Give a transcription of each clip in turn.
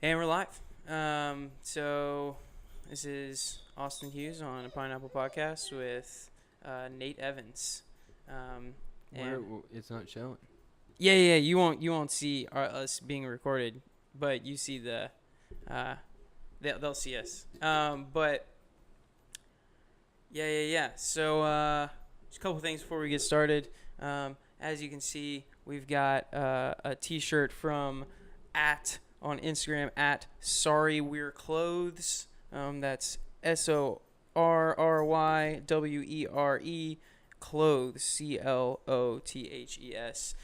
And we're live. So this is Austin Hughes on a Pineapple Podcast with Nate Evans. Where it's not showing. Yeah. You won't see us being recorded, but you see they'll see us. But yeah. So just a couple things before we get started. As you can see, we've got a T-shirt from on Instagram at Sorry We're Clothes. That's SORRYWERE Clothes CLOTHES.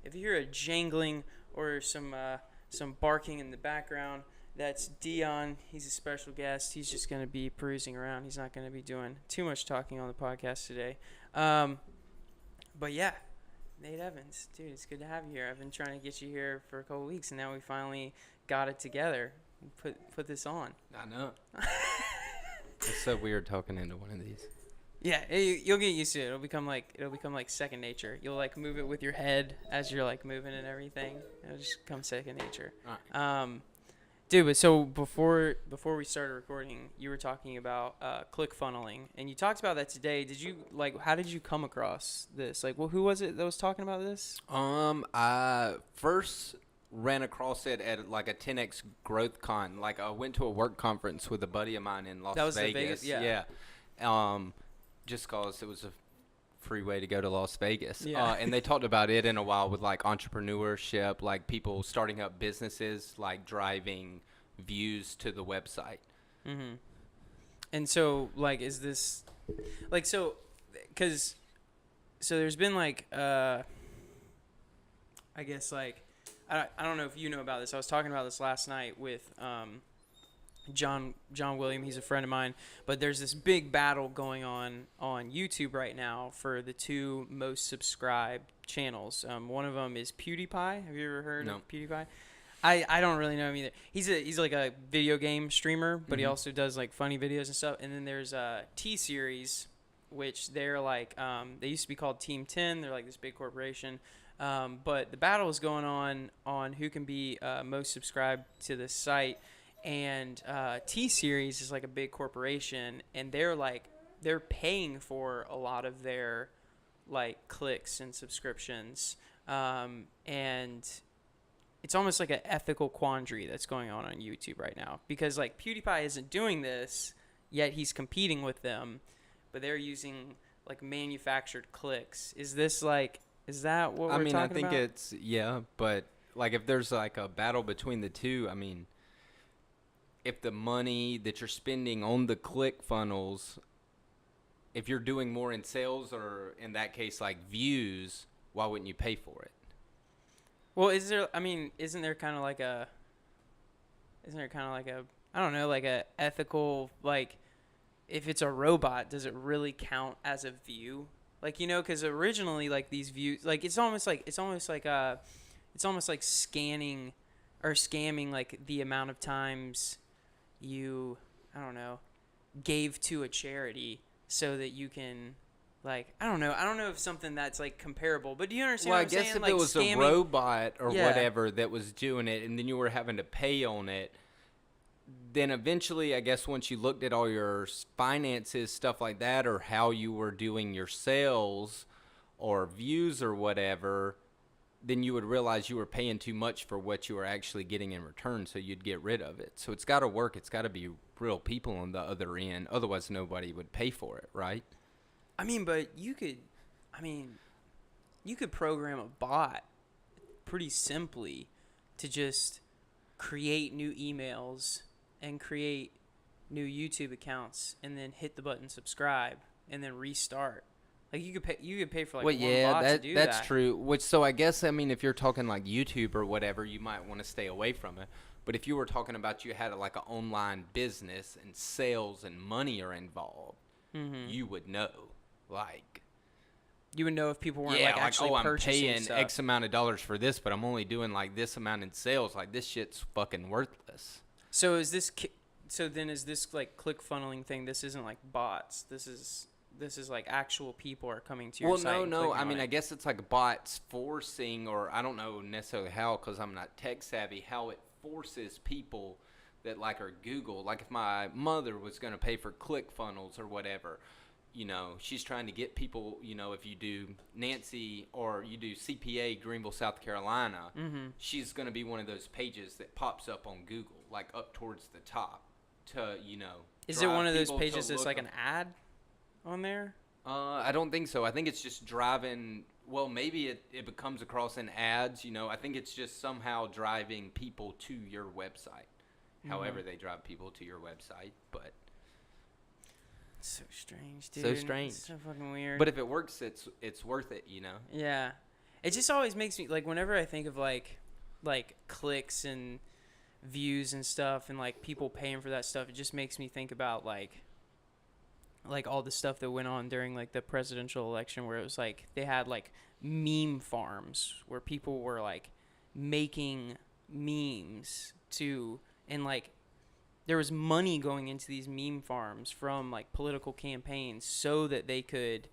If you hear a jangling or some barking in the background, that's Deon. He's a special guest. He's just going to be perusing around. He's not going to be doing too much talking on the podcast today. But yeah. Nate Evans, dude, it's good to have you here. I've been trying to get you here for a couple weeks, and now we finally got it together. Put this on. I know. It's so weird talking into one of these. Yeah, you'll get used to it. It'll become like second nature. You'll like move it with your head as you're like moving and everything. It'll just become second nature. All right. Dude, but so before we started recording, you were talking about click funneling, and you talked about that today. How did you come across this? Like, well, who was it that was talking about this? I first ran across it at like a 10x growth con. Like I went to a work conference with a buddy of mine in Las Vegas. That was Vegas, yeah. Just cause it was a free way to go to Las Vegas. Yeah. And they talked about it in a while with like entrepreneurship, like people starting up businesses, like driving views to the website. Mm-hmm. And so like, is this like, so there's been like, I guess like, I don't know if you know about this. I was talking about this last night with, John William. He's a friend of mine, but there's this big battle going on YouTube right now for the two most subscribed channels. One of them is PewDiePie. Have you ever heard of PewDiePie? I don't really know him either. He's like a video game streamer, but he also does like funny videos and stuff. And then there's T-Series, which they're like they used to be called Team 10. They're like this big corporation. But the battle is going on who can be most subscribed to this site. And T-Series is like a big corporation, and they're paying for a lot of their like clicks and subscriptions, and it's almost like an ethical quandary that's going on YouTube right now, because like PewDiePie isn't doing this yet, he's competing with them, but they're using like manufactured clicks. Is that what we're talking about? I think it's, yeah, but like if there's like a battle between the two, I mean, if the money that you're spending on the click funnels, if you're doing more in sales or in that case like views, why wouldn't you pay for it? Well, isn't there kind of like a I don't know, like a ethical, like if it's a robot, does it really count as a view? Like, you know, because originally like these views, like it's almost like scanning or scamming like the amount of times you, I don't know, gave to a charity so that you can, like, I don't know if something that's like comparable, but do you understand what I'm saying? Well, I guess if like it was scamming, a robot or whatever that was doing it and then you were having to pay on it, then eventually I guess once you looked at all your finances, stuff like that, or how you were doing your sales or views or whatever, then you would realize you were paying too much for what you were actually getting in return, so you'd get rid of it. So it's got to work. It's got to be real people on the other end. Otherwise, nobody would pay for it, right? I mean, but you could program a bot pretty simply to just create new emails and create new YouTube accounts and then hit the button subscribe and then restart. Like you could pay for like one bot to do that. That's true. So I guess, I mean, if you're talking like YouTube or whatever, you might want to stay away from it. But if you were talking about you had like an online business and sales and money are involved, you would know. Like, you would know if people weren't like actually purchasing I'm paying stuff. X amount of dollars for this, but I'm only doing like this amount in sales. Like this shit's fucking worthless. So is this like click funneling thing? This isn't like bots. This is this is like actual people are coming to your Well, site. no. I mean, I guess it's like bots forcing, or I don't know necessarily how, because I'm not tech savvy, how it forces people that like are Google. Like if my mother was going to pay for ClickFunnels or whatever, you know, she's trying to get people, you know, if you do Nancy or you do CPA Greenville, South Carolina, she's going to be one of those pages that pops up on Google, like up towards the top to, you know. Is it one of those pages that's like an ad on there? I don't think so. I think it's just driving. Well, maybe it becomes across in ads. You know, I think it's just somehow driving people to your website. However, they drive people to your website, but it's so strange, dude. So strange. It's so fucking weird. But if it works, it's worth it. You know. Yeah, it just always makes me like whenever I think of like clicks and views and stuff and like people paying for that stuff, it just makes me think about like all the stuff that went on during like the presidential election where it was like they had like meme farms where people were like making memes to, and like there was money going into these meme farms from like political campaigns so that they could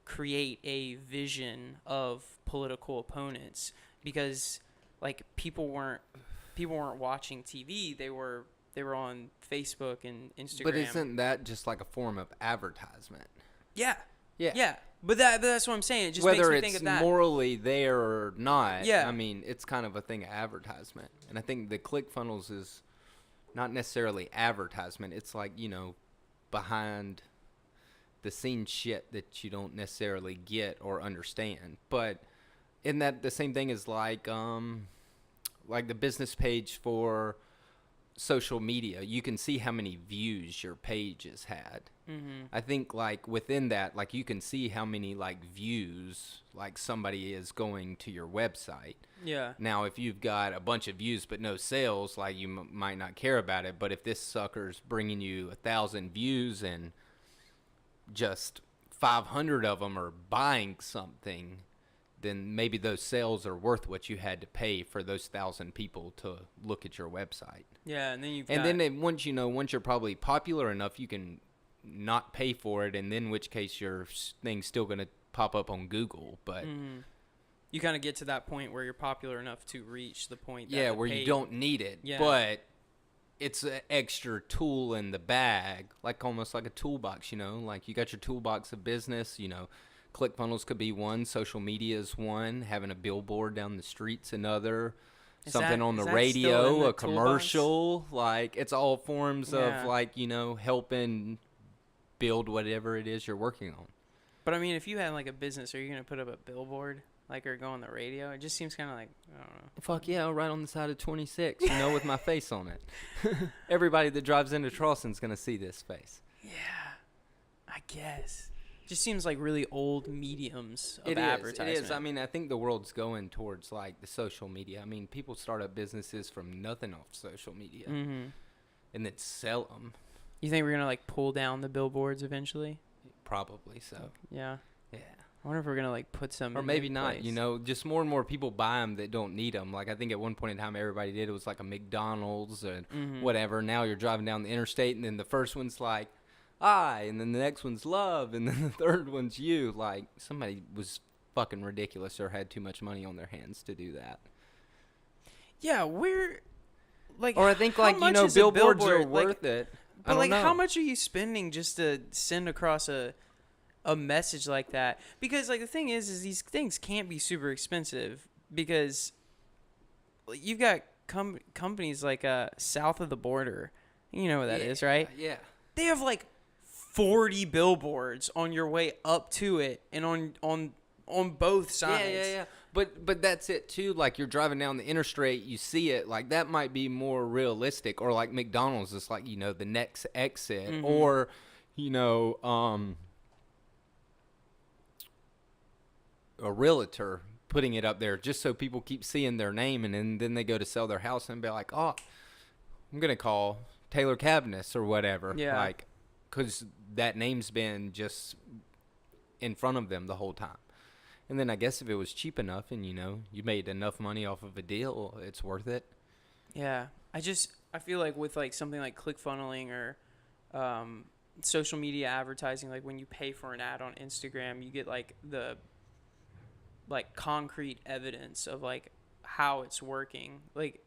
create a vision of political opponents, because like people weren't watching TV, they were on Facebook and Instagram. But isn't that just like a form of advertisement? Yeah. Yeah. Yeah. But that's what I'm saying. It just Whether makes me think of that. it's morally there or not, Yeah. I mean, it's kind of a thing of advertisement. And I think the ClickFunnels is not necessarily advertisement. It's like, you know, behind the scenes shit that you don't necessarily get or understand. But isn't that the same thing as like the business page for social media? You can see how many views your page has had. I think like within that, like you can see how many like views like somebody is going to your website. Yeah. Now, if you've got a bunch of views but no sales, like you might not care about it. But if this sucker's bringing you 1,000 views and just 500 of them are buying something, then maybe those sales are worth what you had to pay for those 1,000 people to look at your website. Yeah, and then once you're probably popular enough, you can not pay for it, and then in which case your thing's still going to pop up on Google. But you kind of get to that point where you're popular enough to reach the point that where you don't need it. Yeah. But it's an extra tool in the bag, like almost like a toolbox, you know, like you got your toolbox of business, you know. ClickFunnels could be one, social media is one, having a billboard down the street's another, something on the radio, a commercial, like it's all forms of like, you know, helping build whatever it is you're working on. But I mean, if you had like a business, are you going to put up a billboard like or go on the radio? It just seems kind of like, I don't know. Fuck yeah, right on the side of 26, you know, with my face on it. Everybody that drives into Charleston's going to see this face. Yeah, I guess. Just seems like really old mediums of advertisement. It is. I mean, I think the world's going towards like the social media. I mean, people start up businesses from nothing off social media and then sell them. You think we're gonna like pull down the billboards eventually? Probably so. Yeah. Yeah. I wonder if we're gonna like put some. Or maybe not. Place. You know, just more and more people buy them that don't need them. Like I think at one point in time, everybody did. It was like a McDonald's and whatever. Now you're driving down the interstate, and then the first one's like, I, and then the next one's love, and then the third one's you. Like somebody was fucking ridiculous or had too much money on their hands to do that. Yeah, we're like, or I think like, you know, billboards are worth it. But like, how much are you spending just to send across a message like that? Because like the thing is these things can't be super expensive, because you've got companies like south of the border. You know what that is, right? Yeah. They have like 40 billboards on your way up to it and on both sides. Yeah. But that's it too. Like you're driving down the interstate, you see it. Like that might be more realistic. Or like McDonald's is like, you know, the next exit. Or, you know, a realtor putting it up there just so people keep seeing their name, and then they go to sell their house and be like, oh, I'm gonna call Taylor Cabinets or whatever. Yeah. Like, because that name's been just in front of them the whole time. And then I guess if it was cheap enough and, you know, you made enough money off of a deal, it's worth it. Yeah. I feel like with like something like ClickFunneling or social media advertising, like when you pay for an ad on Instagram, you get like the like concrete evidence of like how it's working. Like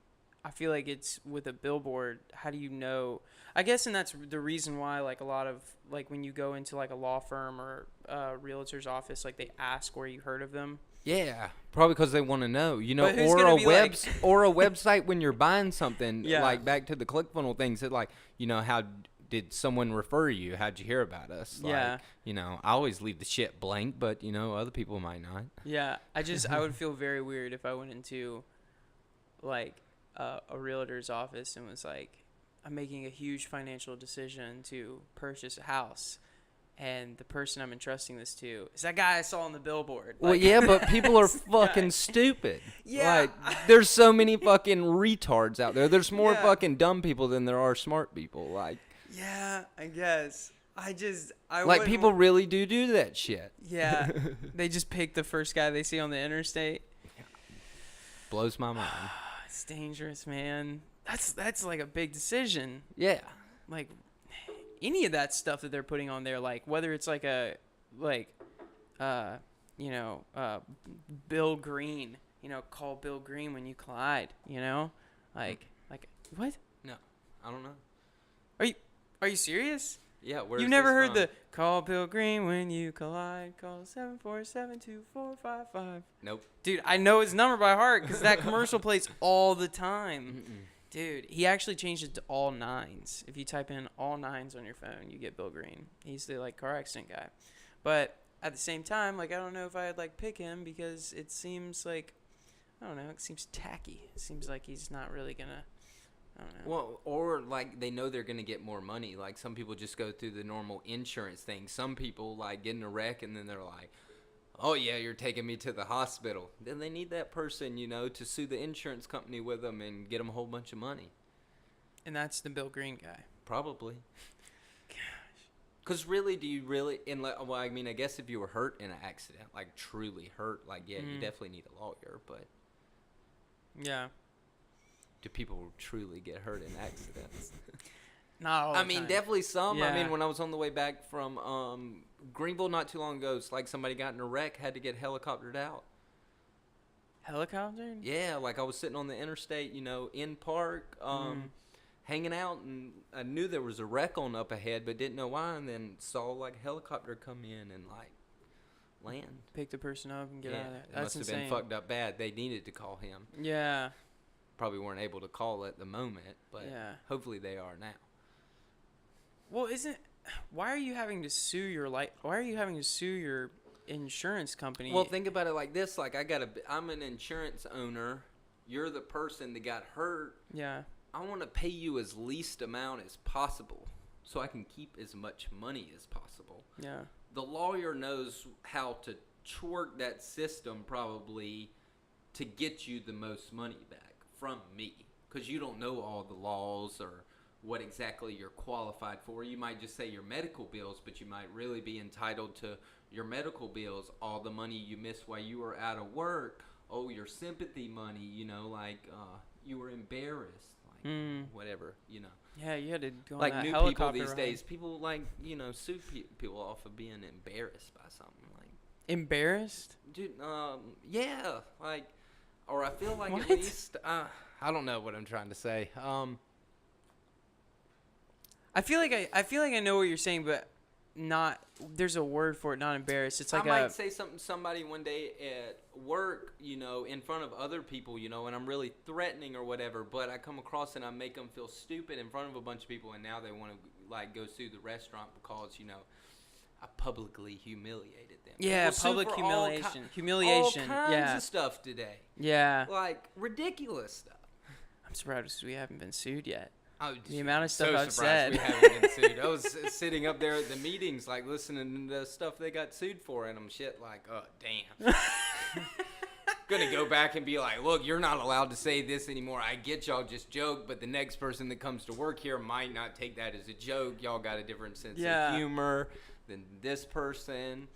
I feel like it's with a billboard, how do you know? I guess, and that's the reason why like a lot of like when you go into like a law firm or a realtor's office, like they ask where you heard of them. Yeah, probably because they want to know, you know, But who's or gonna a be like- or a website when you're buying something. Yeah. Like back to the ClickFunnels thing, said like, you know, how did someone refer you? How'd you hear about us? Like, Yeah. you know, I always leave the shit blank, but you know, other people might not. Yeah, I would feel very weird if I went into like a realtor's office and was like, I'm making a huge financial decision to purchase a house, and the person I'm entrusting this to is that guy I saw on the billboard. Well, Like, yeah, but people are this fucking guy. stupid. Yeah. Like, there's so many fucking retards out there. There's more Yeah. fucking dumb people than there are smart people. Like, Yeah, I guess. I like wouldn't people wa- really do that shit. Yeah, they just pick the first guy they see on the interstate. Blows my mind. It's dangerous, man. That's like a big decision. Yeah. Like any of that stuff that they're putting on there, like whether it's like a Bill Green, call Bill Green when you collide, like what? No, I don't know. Are you serious? Yeah, where's You've never this heard from? the call Bill Green when you collide, call 747-2455. Nope. Dude, I know his number by heart because that commercial plays all the time. Mm-mm. Dude, he actually changed it to all nines. If you type in all nines on your phone, you get Bill Green. He's the like car accident guy. But at the same time, like I don't know if I'd like pick him because it seems like it seems tacky. It seems like he's not really gonna I don't know. Well, or like they know they're gonna get more money. Like some people just go through the normal insurance thing. Some people like get in a wreck and then they're like, "Oh yeah, you're taking me to the hospital." Then they need that person, to sue the insurance company with them and get them a whole bunch of money. And that's the Bill Green guy. Probably. Gosh. Because really, do you really? Well, I mean, I guess if you were hurt in an accident, like truly hurt, like yeah, you definitely need a lawyer. But Yeah. do people truly get hurt in accidents? Not all the I mean, time. definitely some. I Yeah. mean, when I was on the way back from Greenville not too long ago, it's like somebody got in a wreck, had to get helicoptered out. Helicopter? Yeah, like I was sitting on the interstate, in park, hanging out, and I knew there was a wreck on up ahead, but didn't know why, and then saw like a helicopter come in and like land. Pick the person up and get Yeah, out of there. it That's must have insane. been fucked up bad. They needed to call him. Yeah. Probably weren't able to call at the moment, but Yeah. hopefully they are now. Well, why are you having to sue your insurance company? Well, think about it like this: like I'm an insurance owner. You're the person that got hurt. Yeah. I want to pay you as least amount as possible, so I can keep as much money as possible. Yeah. The lawyer knows how to twerk that system probably to get you the most money back from me, because you don't know all the laws or what exactly you're qualified for. You might just say your medical bills, but you might really be entitled to your medical bills, all the money you missed while you were out of work, your sympathy money, you were embarrassed, whatever, Yeah, you had to go like on that new helicopter people these ride. days, people sue people off of being embarrassed by something. Like, Embarrassed? dude, yeah, like, or I feel like What? at least, I don't know what I'm trying to say. I feel like I know what you're saying, but not. There's a word for it. Not embarrassed. It's like I might say something to somebody one day at work, in front of other people, and I'm really threatening or whatever, but I come across and I make them feel stupid in front of a bunch of people, and now they want to like go sue the restaurant because I publicly humiliated them. Yeah, People sue public for humiliation. Humiliation. all kinds Yeah. of stuff today, Yeah. like ridiculous stuff. I'm surprised we haven't been sued yet. Oh, The amount of stuff so I've surprised said. we haven't been sued. I was sitting up there at the meetings, like listening to the stuff they got sued for, and I'm shit like, oh damn. Gonna go back and be like, look, you're not allowed to say this anymore. I get y'all just joke, but the next person that comes to work here might not take that as a joke. Y'all got a different sense of humor than this person.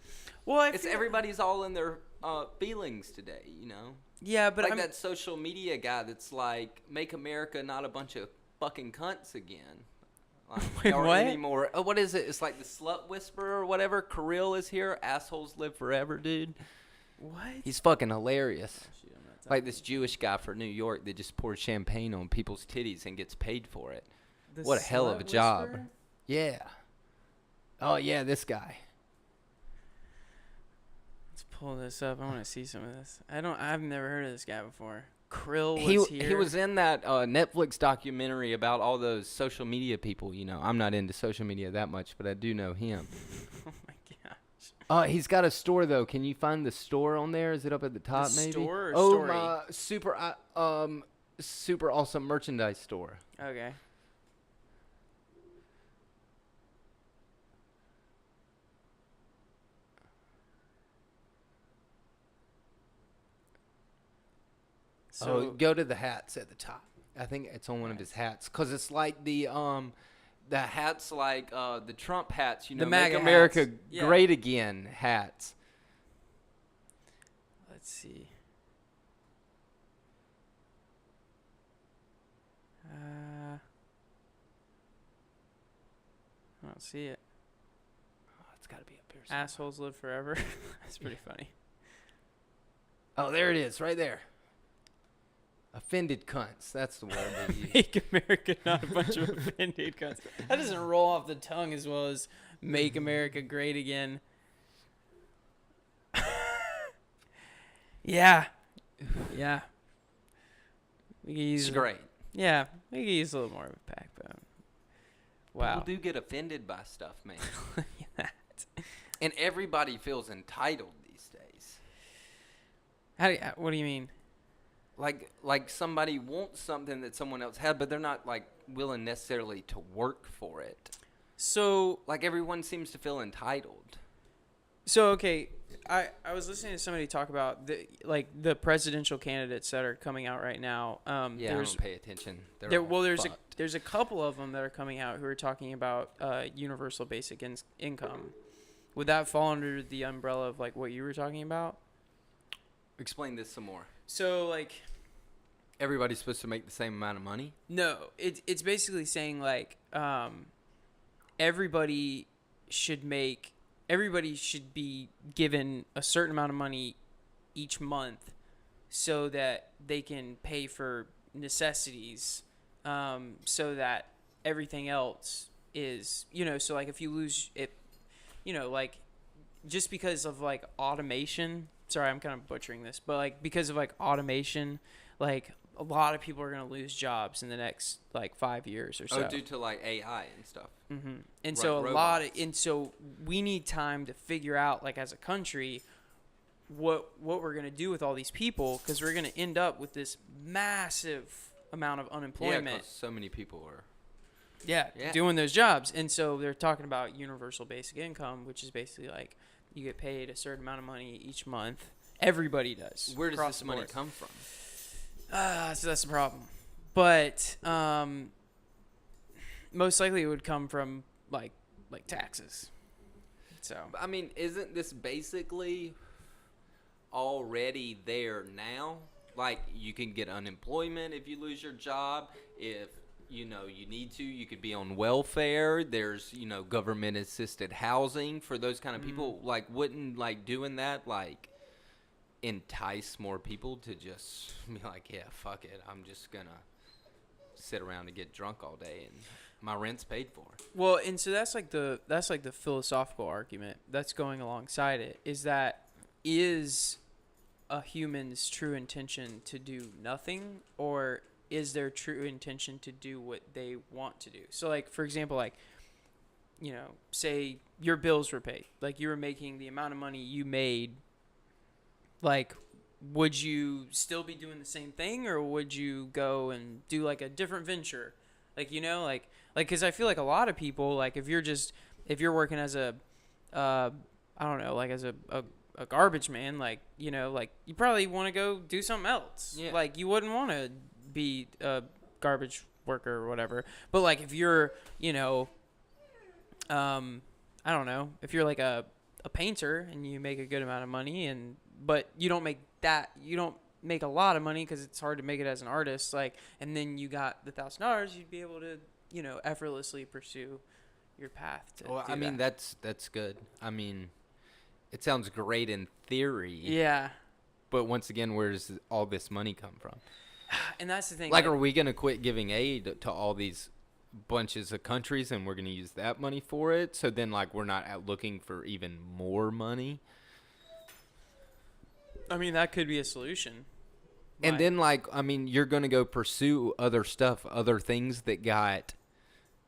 Well, Everybody's all in their feelings today, Yeah, but like that social media guy that's like, make America not a bunch of fucking cunts again. Wait, or what? anymore. Oh, what is it? It's like the slut whisperer or whatever. Kirill is here. Assholes live forever, dude. What? He's fucking hilarious. Oh, shoot, I'm not Like talking- this Jewish guy for New York that just pours champagne on people's titties and gets paid for it. The What a hell of a slut job. whisperer? Yeah. Oh yeah, this guy. Let's pull this up. I want to see some of this. I've never heard of this guy before. Krill He was here. he was in that Netflix documentary about all those social media people. You know, I'm not into social media that much, but I do know him. Oh my gosh. He's got a store though. Can you find the store on there? Is it up at the top? Maybe. Store or oh story? my super awesome merchandise store. Okay. So Go to the hats at the top. I think it's on one of his hats because it's like the hats like the Trump hats. You know, The Make MAGA America hats. Yeah. Great Again hats. let's see. I don't see it. Oh, it's got to be up here. somewhere. Assholes live forever. That's pretty funny. Oh, there it is, right there. Offended cunts. That's the word they use. Make America not a bunch of offended cunts. That doesn't roll off the tongue as well as Make America Great Again. Yeah. Yeah. We could use It's great. Yeah, we could use a little more of a backbone. Wow. People do get offended by stuff, man. Yeah. And everybody feels entitled these days. What do you mean? Like somebody wants something that someone else had, but they're not like willing necessarily to work for it. So Like everyone seems to feel entitled. okay, I was listening to somebody talk about the presidential candidates that are coming out right now. Yeah, I don't pay attention. There's a couple of them that are coming out who are talking about universal basic income. Would that fall under the umbrella of like what you were talking about? Explain this some more. So like Everybody's supposed to make the same amount of money? no, it's basically saying like everybody should be given a certain amount of money each month so that they can pay for necessities, so that everything else is, so like if you lose it, like just because of like automation, sorry, I'm kind of butchering this, but like because of like automation, like a lot of people are going to lose jobs in the next like 5 years or so. Oh, due to like AI and stuff. Mm-hmm. And Right, so robots. so we need time to figure out, like as a country, what we're gonna do with all these people, because we're gonna end up with this massive amount of Yeah, unemployment. 'cause so many people are. Yeah, Yeah. doing those jobs. And so they're talking about universal basic income, which is basically like you get paid a certain amount of money each month. Everybody does. Where does across this the money board. come from? So that's the problem. But most likely it would come from like taxes. So I mean, isn't this basically already there now? Like, you can get unemployment if you lose your job. If, you need to, you could be on welfare. There's, government-assisted housing for those kind of people. Like, wouldn't, like, doing that, like, entice more people to just be like, yeah, fuck it. I'm just going to sit around and get drunk all day and my rent's paid for. well, and so that's like the philosophical argument that's going alongside it, is a human's true intention to do nothing, or is their true intention to do what they want to do? So like, for example, like, say your bills were paid, like you were making the amount of money you made, like would you still be doing the same thing, or would you go and do like a different venture? Like, because I feel like a lot of people, like if you're working as a I don't know, like as a garbage man, like, like you probably want to go do something else. Yeah. Like you wouldn't want to be a garbage worker or whatever. But like if you're, I don't know, if you're like a painter and you make a good amount of money, but you don't make a lot of money because it's hard to make it as an artist, like, and then you got the $1,000, you'd be able to effortlessly pursue your path to Well, do I mean, that. that's good. I mean, it sounds great in theory, Yeah. but once again, where does all this money come from? And that's the thing. Like, are we going to quit giving aid to all these bunches of countries and we're going to use that money for it? So then, like, we're not out looking for even more money? I mean, that could be a solution. And then, like, I mean, you're going to go pursue other stuff, other things that got...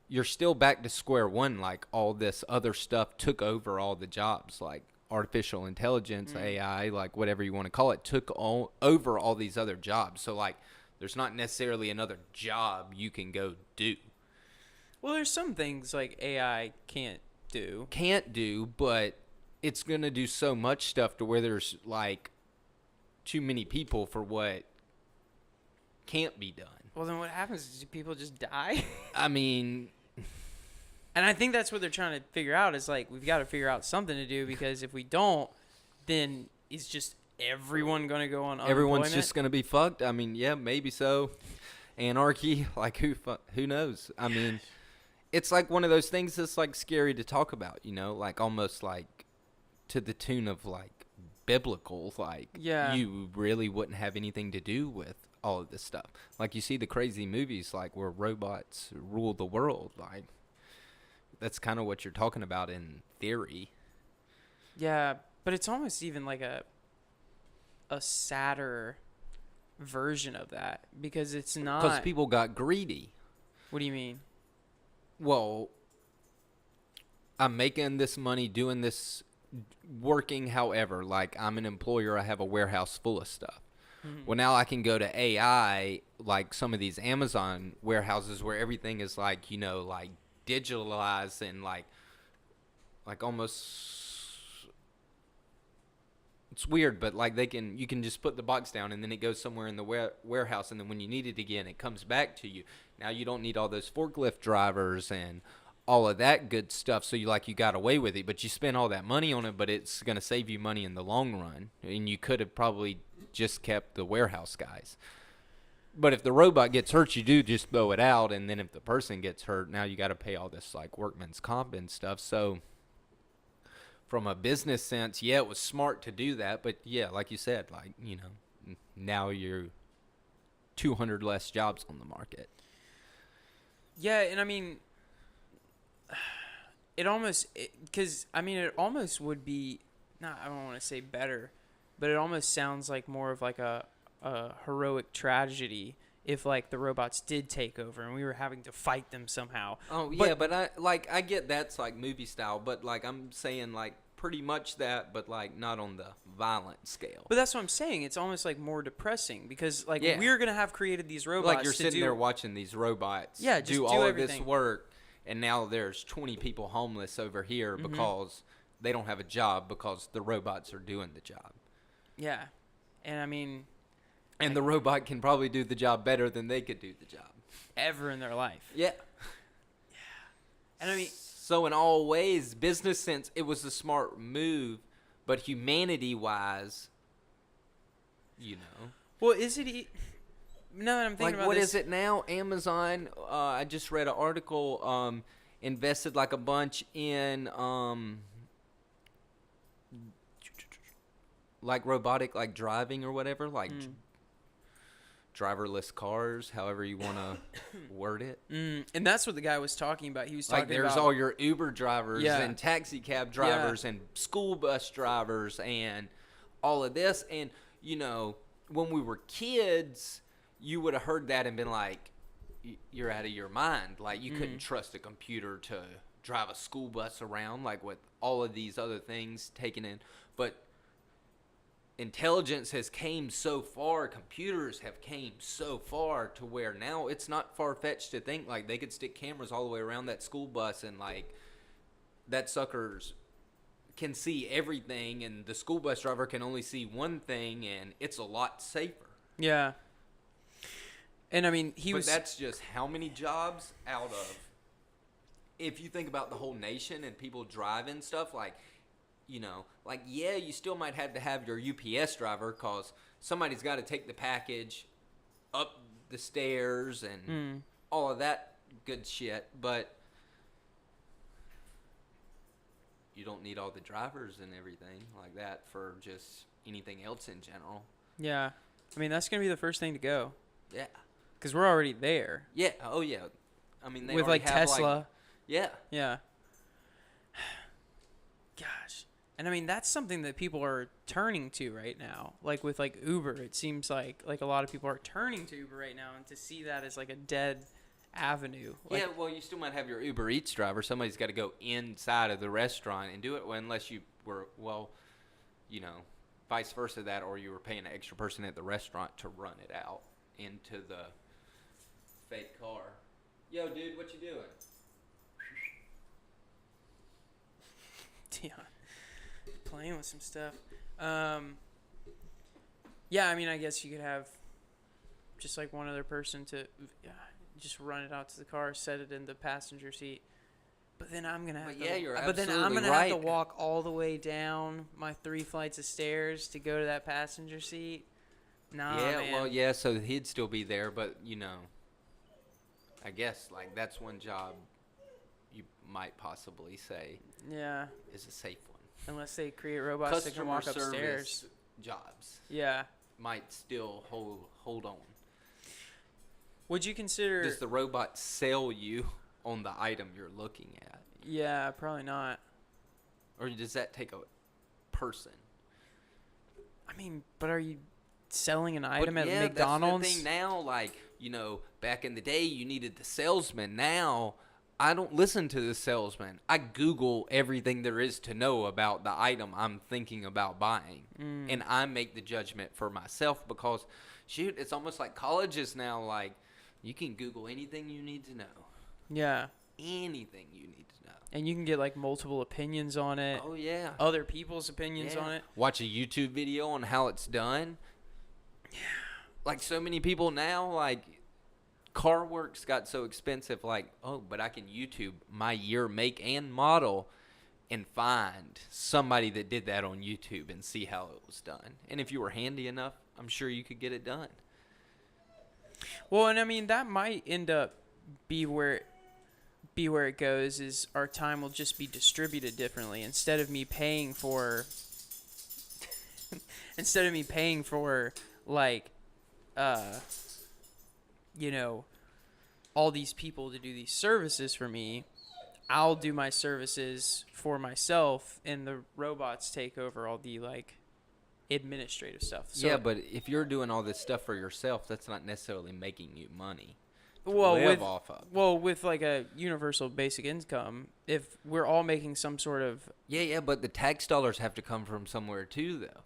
You're still back to square one. Like, all this other stuff took over all the jobs. Like, artificial intelligence, AI, like, whatever you want to call it, took over all these other jobs. So, like, there's not necessarily another job you can go do. Well, there's some things, like, AI can't do. Can't do, but it's going to do so much stuff to where there's, like... too many people for what can't be done. Well, then what happens? Do people just die? I mean... And I think that's what they're trying to figure out is, like, we've got to figure out something to do because if we don't, then is just everyone going to go on unemployment? Everyone's just going to be fucked? I mean, yeah, maybe so. Anarchy? Like, who knows? I mean, it's like one of those things that's, like, scary to talk about, you know? Like, almost, like, to the tune of, like, biblical, like, you really wouldn't have anything to do with all of this stuff. Like, you see the crazy movies, like, where robots rule the world. Like, that's kind of what you're talking about in theory. Yeah, but it's almost even like a sadder version of that because it's not... Because people got greedy. What do you mean? Well, I'm making this money doing this, working however. Like, I'm an employer, I have a warehouse full of stuff. Mm-hmm. Well, now I can go to AI, like some of these Amazon warehouses where everything is like, you know, like digitalized and like almost... It's weird, but like you can just put the box down and then it goes somewhere in the warehouse, and then when you need it again, it comes back to you. Now you don't need all those forklift drivers and all of that good stuff, so you got away with it, but you spent all that money on it, but it's going to save you money in the long run, and you could have probably just kept the warehouse guys. But if the robot gets hurt, you do just throw it out, and then if the person gets hurt, now you got to pay all this like workman's comp and stuff. So from a business sense, yeah, it was smart to do that, but yeah, like you said, like, you know, now you're 200 less jobs on the market. Yeah, and I mean, it almost would be, I don't want to say better, but it almost sounds like more of like a heroic tragedy if like the robots did take over and we were having to fight them somehow. Oh, yeah, but I get that's like movie style, but like I'm saying like pretty much that, but like not on the violent scale. But that's what I'm saying. It's almost like more depressing because like we're going to have created these robots. Like you're sitting there watching these robots do all of this work, and now there's 20 people homeless over here because they don't have a job because the robots are doing the job. Yeah. And I mean... And the robot can probably do the job better than they could do the job. Ever in their life. Yeah. Yeah. And I mean... So in all ways, business sense, it was a smart move, but humanity-wise, you know. Well, is it... No, I'm thinking about what is it now? Amazon, I just read an article, invested like a bunch in... like robotic, like driving or whatever, like driverless cars, however you want to word it. And that's what the guy was talking about. He was talking about... Like, there's all your Uber drivers and taxi cab drivers and school bus drivers and all of this. And, you know, when we were kids, you would have heard that and been like, you're out of your mind. Like, you couldn't trust a computer to drive a school bus around, like, with all of these other things taken in. But... intelligence has came so far, computers have came so far to where now it's not far-fetched to think like they could stick cameras all the way around that school bus and like that suckers can see everything and the school bus driver can only see one thing and it's a lot safer. Yeah. And I mean, but that's just how many jobs out of, if you think about the whole nation and people driving stuff, like, you know, like, yeah, you still might have to have your UPS driver because somebody's got to take the package up the stairs and all of that good shit, but you don't need all the drivers and everything like that for just anything else in general. Yeah. I mean, that's going to be the first thing to go. Yeah. Because we're already there. Yeah. Oh, yeah. I mean, they with like have Tesla. Like, yeah. Yeah. Gosh. And I mean, that's something that people are turning to right now. Like with like Uber, it seems like a lot of people are turning to Uber right now, and to see that as like a dead avenue. Like, yeah, well, you still might have your Uber Eats driver. Somebody's got to go inside of the restaurant and do it, unless you were, well, you know, vice versa that, or you were paying an extra person at the restaurant to run it out into the fake car. Yo, dude, what you doing? Deon. Playing with some stuff. Yeah, I mean, I guess you could have just like one other person to just run it out to the car, set it in the passenger seat. But then I'm gonna have have to walk all the way down my 3 flights of stairs to go to that passenger seat. Nah, yeah, man. well, yeah, so he'd still be there, but you know, I guess like that's one job you might possibly say is a safe one. Unless they create robots that can walk upstairs. Jobs. Yeah. Might still hold on. Would you consider... Does the robot sell you on the item you're looking at? Yeah, probably not. Or does that take a person? I mean, but are you selling an item at McDonald's? That's the thing now. Like, you know, back in the day, you needed the salesman. Now, I don't listen to the salesman. I Google everything there is to know about the item I'm thinking about buying. And I make the judgment for myself because, shoot, it's almost like colleges now. Like, you can Google anything you need to know. Yeah. Anything you need to know. And you can get, like, multiple opinions on it. Oh, yeah. Other people's opinions on it. Watch a YouTube video on how it's done. Yeah. Like, so many people now, like... Car works got so expensive, like, oh, but I can YouTube my year, make, and model and find somebody that did that on YouTube and see how it was done. And if you were handy enough, I'm sure you could get it done. Well, and I mean, that might end up be where it goes, is our time will just be distributed differently. Instead of me paying for like, you know, all these people to do these services for me, I'll do my services for myself, and the robots take over all the, like, administrative stuff. So, yeah, but if you're doing all this stuff for yourself, that's not necessarily making you money to well, live off of. Well, with, like, a universal basic income, if we're all making some sort of... Yeah, but the tax dollars have to come from somewhere too, though.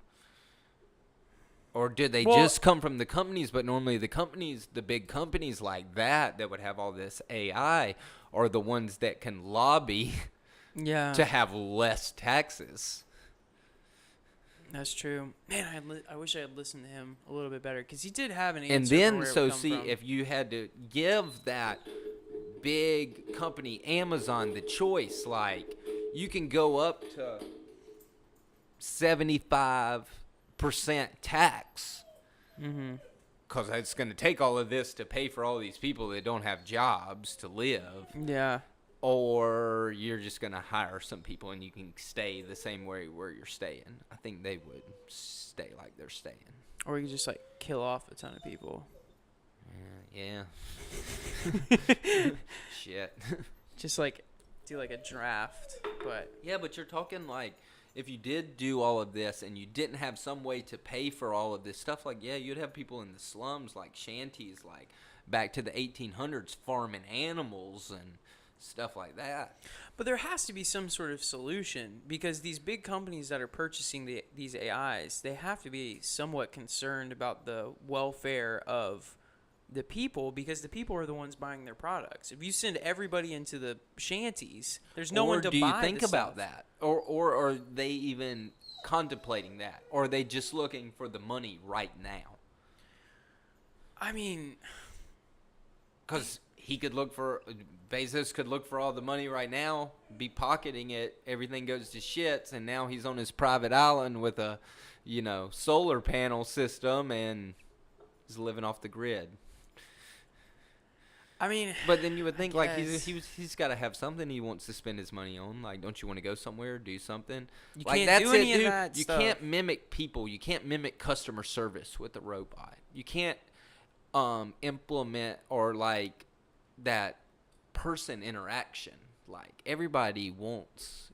Or did they just come from the companies? But normally the big companies like that would have all this AI are the ones that can lobby to have less taxes. That's true. Man, I wish I had listened to him a little bit better, because he did have an answer. And then, so see, if you had to give that big company, Amazon, the choice, like, you can go up to 75% tax, because it's going to take all of this to pay for all these people that don't have jobs to live. Yeah. Or you're just going to hire some people and you can stay the same way where you're staying. I think they would stay like they're staying. Or you could just, like, kill off a ton of people. Yeah. Shit. Just, like, do, like, a draft. But yeah, but you're talking, like, if you did do all of this and you didn't have some way to pay for all of this stuff, like, yeah, you'd have people in the slums, like shanties, like back to the 1800s, farming animals and stuff like that. But there has to be some sort of solution, because these big companies that are purchasing these AIs, they have to be somewhat concerned about the welfare of the people, because the people are the ones buying their products. If you send everybody into the shanties, there's no one to buy. Or do you think about that? Or are they even contemplating that? Or are they just looking for the money right now? I mean, because Bezos could look for all the money right now, be pocketing it, everything goes to shits, and now he's on his private island with a, solar panel system, and he's living off the grid. I mean, But then you would think like guess. he's got to have something he wants to spend his money on. Like, don't you want to go somewhere, do something? You Like, can't that's do it, any of dude. that You stuff. can't mimic people. You can't mimic customer service with a robot. You can't implement or like that person interaction. Like, everybody wants,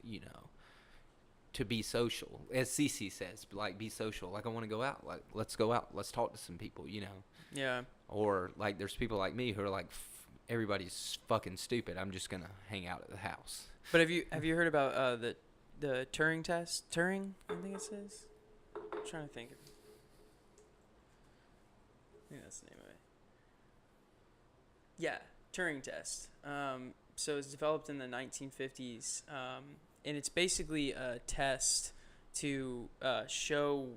to be social, as Cece says, like, be social. Like, I want to go out. Like, let's go out. Let's talk to some people. Yeah. Or like, there's people like me who are like, everybody's fucking stupid. I'm just gonna hang out at the house. But have you heard about the Turing test? Turing, I think it says. I'm trying to think. I think that's the name of it. Yeah, Turing test. So it's developed in the 1950s, and it's basically a test to show.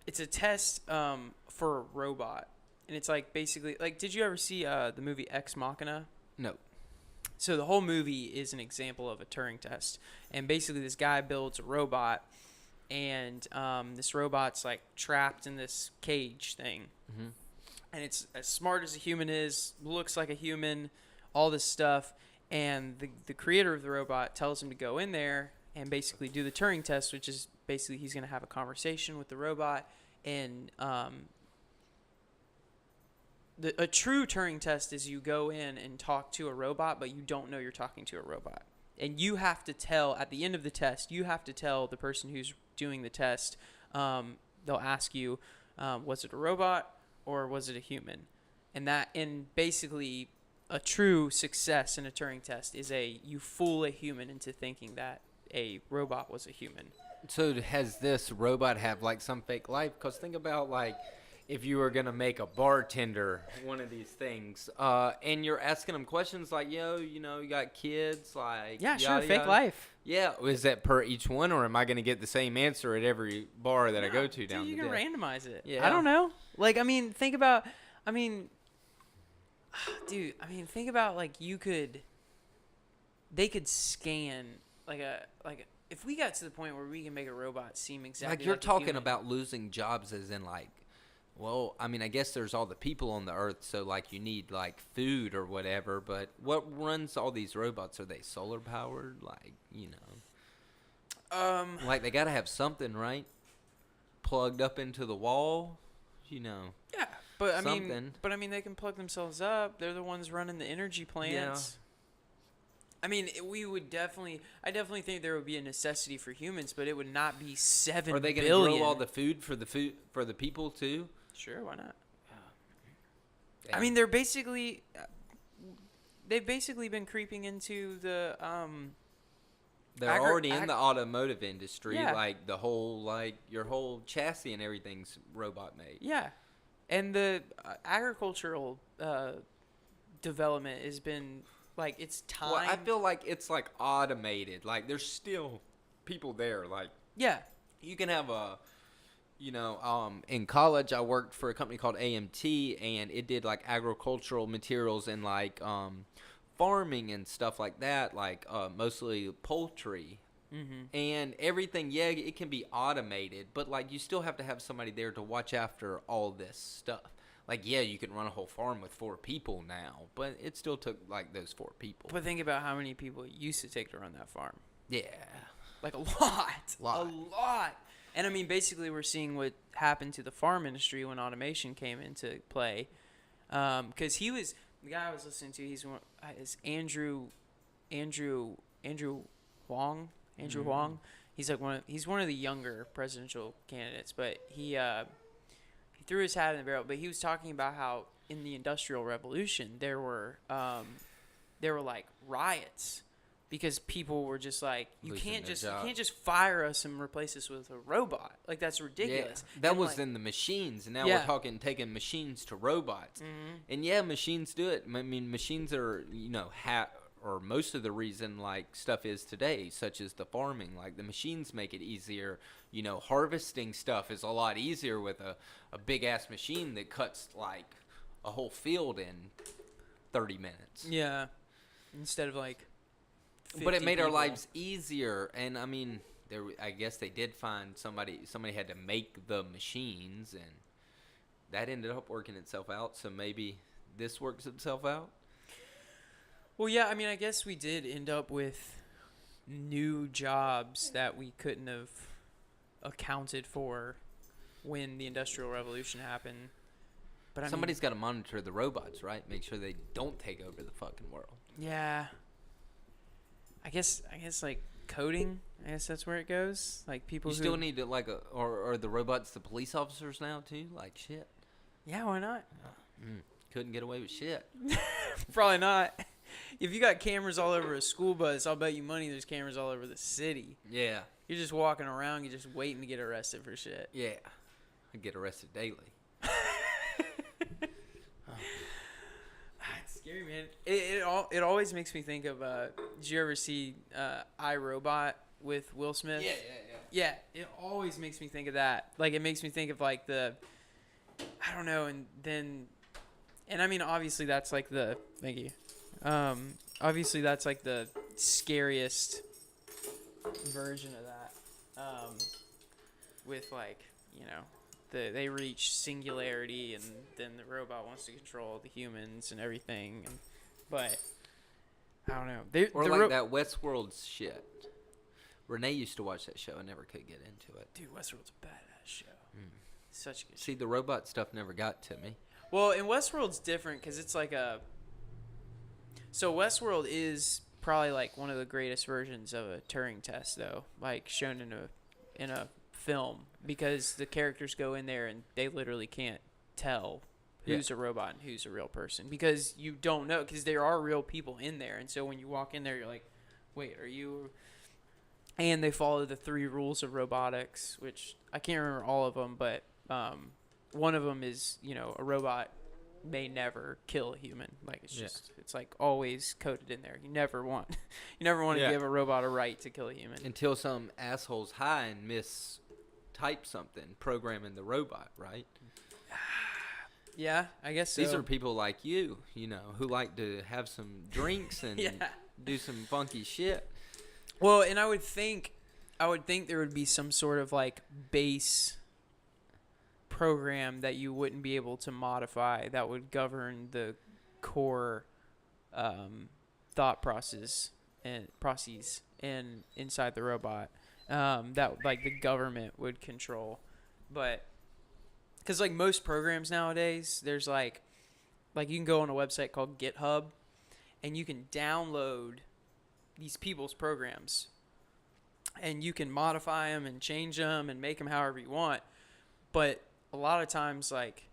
It's a test for a robot, and it's like basically like. Did you ever see the movie Ex Machina? No. So the whole movie is an example of a Turing test, and basically this guy builds a robot, and this robot's like trapped in this cage thing, and it's as smart as a human is, looks like a human, all this stuff, and the creator of the robot tells him to go in there and basically do the Turing test, which is basically he's going to have a conversation with the robot, and a true Turing test is you go in and talk to a robot, but you don't know you're talking to a robot. And you have to tell, at the end of the test, you have to tell the person who's doing the test, they'll ask you, was it a robot or was it a human? And basically a true success in a Turing test is you fool a human into thinking that a robot was a human. So has this robot have like some fake life? Because think about like, if you were going to make a bartender one of these things, and you're asking them questions like, yo, you got kids, like... Yeah, sure, yada, fake yada. life. Yeah, is that per each one, or am I going to get the same answer at every bar that I go to down you the can day? randomize it. Yeah. I don't know. Like, I mean, think about, think about, like, they could scan, if we got to the point where we can make a robot seem exactly Like, you're a talking human. about losing jobs as in, like, well, I mean, I guess there's all the people on the earth, so, like, you need, like, food or whatever, but what runs all these robots? Are they solar-powered? Like, like, they got to have something, right? Plugged up into the wall, Yeah, but I something. mean, they can plug themselves up. They're the ones running the energy plants. Yeah. I mean, I definitely think there would be a necessity for humans, but it would not be 7 billion. Are they going to grow all the food for the people too? Sure, why not? Yeah. I mean, they've basically been creeping into the They're already in the automotive industry. Yeah. Like the whole, like your whole chassis and everything's robot made. Yeah, and the agricultural development has been like it's time. Well, I feel like it's like automated. Like there's still people there. Like you can have in college I worked for a company called AMT, and it did like agricultural materials and like farming and stuff like that, like mostly poultry. And everything, it can be automated, but like you still have to have somebody there to watch after all this stuff. Like, you can run a whole farm with 4 people now, but it still took like those 4 people. But think about how many people it used to take to run that farm. Yeah. Like a lot. And I mean, basically we're seeing what happened to the farm industry when automation came into play. Because the guy I was listening to, is Andrew Huang. Andrew Huang. He's like he's one of the younger presidential candidates, but he threw his hat in the barrel. But he was talking about how in the Industrial Revolution there were like riots because people were just like, you can't just fire us and replace us with a robot. Like, that's ridiculous. Yeah, that was in the machines, and now we're talking taking machines to robots. And machines do it. I mean, machines are, or most of the reason like stuff is today, such as the farming. Like the machines make it easier. Harvesting stuff is a lot easier with a big ass machine that cuts like a whole field in 30 minutes. Yeah, instead of like. But it made our lives easier, and I mean, I guess they did find somebody had to make the machines, and that ended up working itself out. So maybe this works itself out? Well, yeah, I mean, I guess we did end up with new jobs that we couldn't have accounted for when the Industrial Revolution happened. But Somebody's got to monitor the robots, right? Make sure they don't take over the fucking world. Yeah. I guess like coding. I guess that's where it goes. Like people. You still need to or are the robots the police officers now too? Like shit. Yeah, why not? Couldn't get away with shit. Probably not. If you got cameras all over a school bus, I'll bet you money there's cameras all over the city. Yeah. You're just walking around, you're just waiting to get arrested for shit. Yeah. I get arrested daily. It's scary, man. It always makes me think of did you ever see iRobot with Will Smith? Yeah, it always makes me think of that. Like it makes me think of like I don't know, and I mean obviously that's like thank you. Obviously that's like the scariest version of that. With like, you know, they reach singularity and then the robot wants to control the humans and everything. But I don't know. Or like that Westworld shit. Renee used to watch that show. I never could get into it. Dude, Westworld's a badass show. Such a good show. See, the robot stuff never got to me. Well, in Westworld's different because it's like so Westworld is probably like one of the greatest versions of a Turing test, though, like shown in a film, because the characters go in there and they literally can't tell who's a robot and who's a real person because you don't know, because there are real people in there, and so when you walk in there, you're like, wait, are you? And they follow the 3 rules of robotics, which I can't remember all of them, but one of them is, you know, a robot may never kill a human. Like it's just it's like always coded in there. You never want to give a robot a right to kill a human until some asshole's high and mistype something programming the robot, right? Yeah, I guess so. These are people like you know, who like to have some drinks and do some funky shit. Well, and I would think there would be some sort of like base program that you wouldn't be able to modify that would govern the core thought processes and inside the robot that like the government would control. But because like most programs nowadays, there's like you can go on a website called GitHub and you can download these people's programs and you can modify them and change them and make them however you want. But a lot of times, like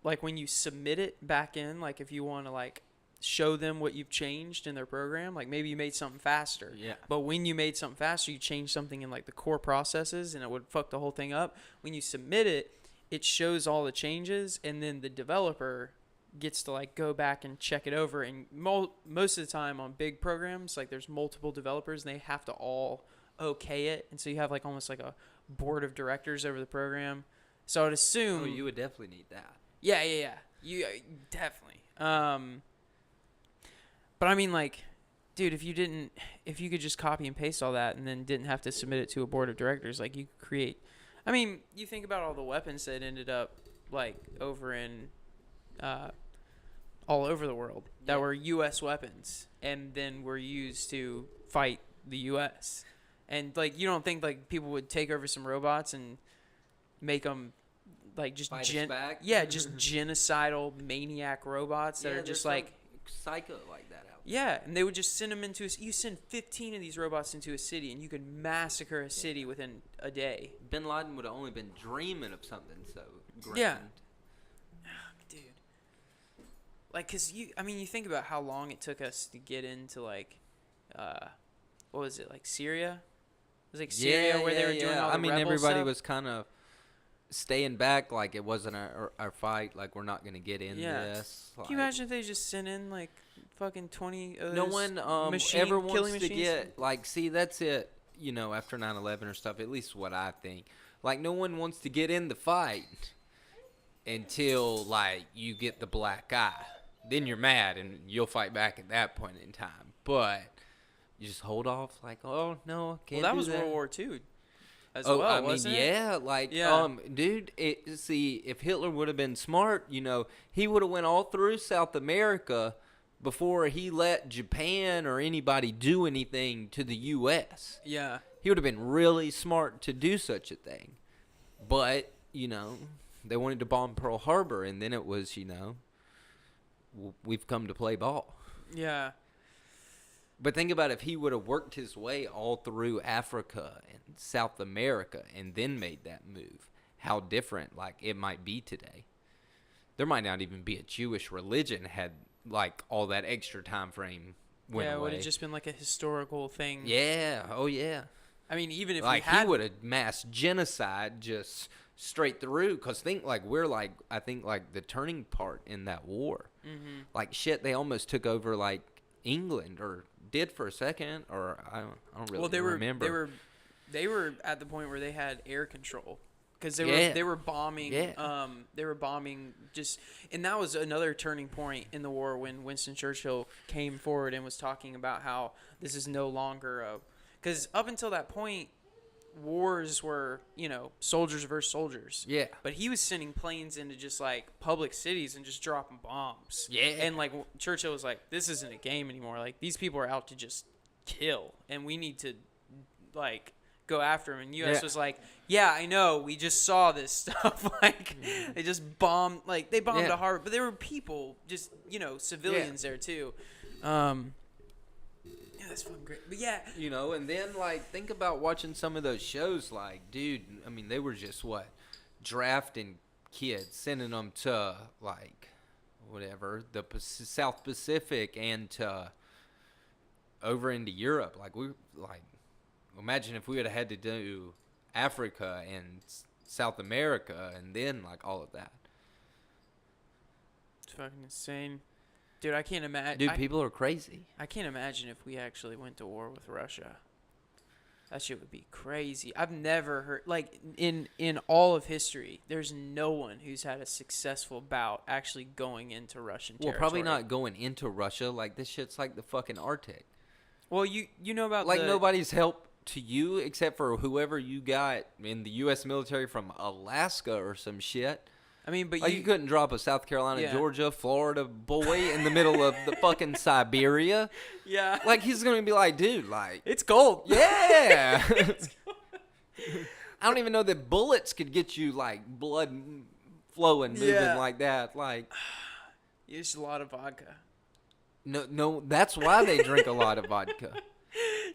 when you submit it back in, like if you want to like show them what you've changed in their program, like maybe you made something faster. Yeah. But when you made something faster, you changed something in like the core processes, and it would fuck the whole thing up. When you submit it, it shows all the changes, and then the developer gets to like go back and check it over. And most of the time on big programs, like there's multiple developers, and they have to all okay it, and so you have like almost like a board of directors over the program. So I'd assume. Oh, you would definitely need that. Yeah. You definitely. But I mean, like, dude, if you could just copy and paste all that and then didn't have to submit it to a board of directors, like you could create. I mean, you think about all the weapons that ended up like over in, all over the world that were U.S. weapons and then were used to fight the U.S. And like, you don't think like people would take over some robots and make them like just just genocidal maniac robots that are just like psycho like that out. Yeah, and they would just send them into you send 15 of these robots into a city and you could massacre a city within a day. Bin Laden would have only been dreaming of something so grand. Yeah. Dude. Like, cause you think about how long it took us to get into like, what was it, like Syria? It was like Syria where they were doing all the rebel everybody stuff. was kind of staying back, like it wasn't our fight, like we're not going to get into this. Like, can you imagine if they just sent in like fucking 20 of those no one ever wants to get, like, see, that's it, you know, after 9/11 or stuff, at least what I think. Like, no one wants to get in the fight until, like, you get the black eye. Then you're mad and you'll fight back at that point in time. But you just hold off, like, oh, no, can't do that. Well, that was World War II. as well, I wasn't mean, it? yeah, like, Yeah. dude, see, if Hitler would have been smart, he would have went all through South America before he let Japan or anybody do anything to the U.S. Yeah. He would have been really smart to do such a thing. But, they wanted to bomb Pearl Harbor, and then it was, we've come to play ball. Yeah. But think about if he would have worked his way all through Africa and South America and then made that move, how different, like, it might be today. There might not even be a Jewish religion had, like, all that extra time frame went away. It would have just been like a historical thing. Yeah. Oh, yeah. I mean, even if like, we had... he would have mass genocide just straight through. Because I think, the turning part in that war. Mm-hmm. Like, shit, they almost took over, like, England, or did for a second, or I don't really remember. They were at the point where they had air control because they were bombing. Yeah. They were bombing and that was another turning point in the war when Winston Churchill came forward and was talking about how this is no longer because up until that point, wars were, soldiers versus soldiers. Yeah. But he was sending planes into just like public cities and just dropping bombs. Yeah. And like Churchill was like, this isn't a game anymore. Like these people are out to just kill and we need to like go after them. And US was like, yeah, I know. We just saw this stuff. Like they just bombed, like they bombed a harbor, but there were people just, civilians there too. That's fucking great. But yeah. And then, like, think about watching some of those shows. Like, dude, I mean, they were just, drafting kids, sending them to, like, whatever, the South Pacific and to over into Europe. Like, imagine if we would have had to do Africa and South America and then, like, all of that. It's fucking insane. Dude, I can't imagine. Dude, people are crazy. I can't imagine if we actually went to war with Russia. That shit would be crazy. I've never heard, like, in all of history, there's no one who's had a successful bout actually going into Russian territory. Well, probably not going into Russia. Like, this shit's like the fucking Arctic. Well, you know about like nobody's help to you except for whoever you got in the U.S. military from Alaska or some shit. I mean, but you couldn't drop a South Carolina, Georgia, Florida boy in the middle of the fucking Siberia. Yeah. Like, he's going to be like, dude, like... It's cold. Yeah. I don't even know that bullets could get you, like, blood flowing, moving like that. Like... Use a lot of vodka. No, that's why they drink a lot of vodka.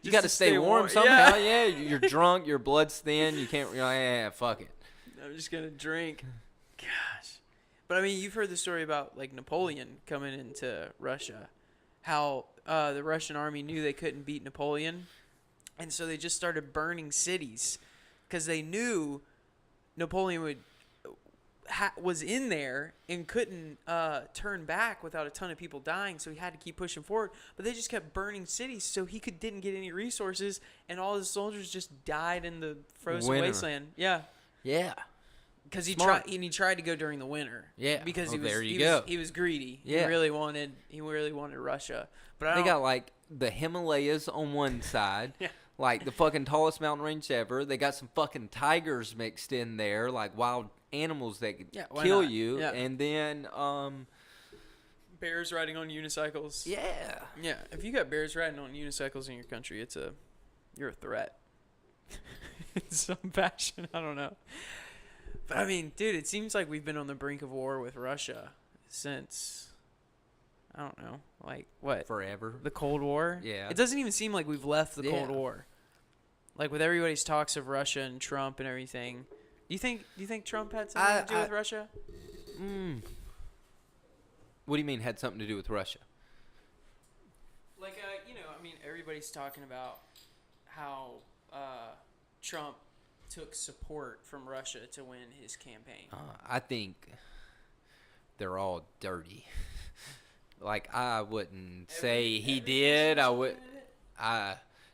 You got to stay warm somehow. Yeah, you're drunk, your blood's thin, you can't... fuck it. I'm just going to drink. Gosh. But I mean, you've heard the story about like Napoleon coming into Russia, how the Russian army knew they couldn't beat Napoleon, and so they just started burning cities because they knew Napoleon was in there and couldn't turn back without a ton of people dying, so he had to keep pushing forward. But they just kept burning cities, so he didn't get any resources, and all his soldiers just died in the frozen wasteland. Yeah. Yeah. Because he tried to go during the winter. Yeah. Because he was greedy. Yeah. He really wanted Russia. But they got like the Himalayas on one side. Yeah. Like the fucking tallest mountain range ever. They got some fucking tigers mixed in there, like wild animals that could kill you. Yeah. And then bears riding on unicycles. Yeah. Yeah. If you got bears riding on unicycles in your country, you're a threat. In some fashion. I don't know. But I mean, dude, it seems like we've been on the brink of war with Russia since, I don't know, like what? Forever. The Cold War? Yeah. It doesn't even seem like we've left the Cold War. Like with everybody's talks of Russia and Trump and everything. Do you think Trump had something to do with Russia? What do you mean had something to do with Russia? Like, I mean, everybody's talking about how Trump took support from Russia to win his campaign. I think they're all dirty. Like, I wouldn't say he did.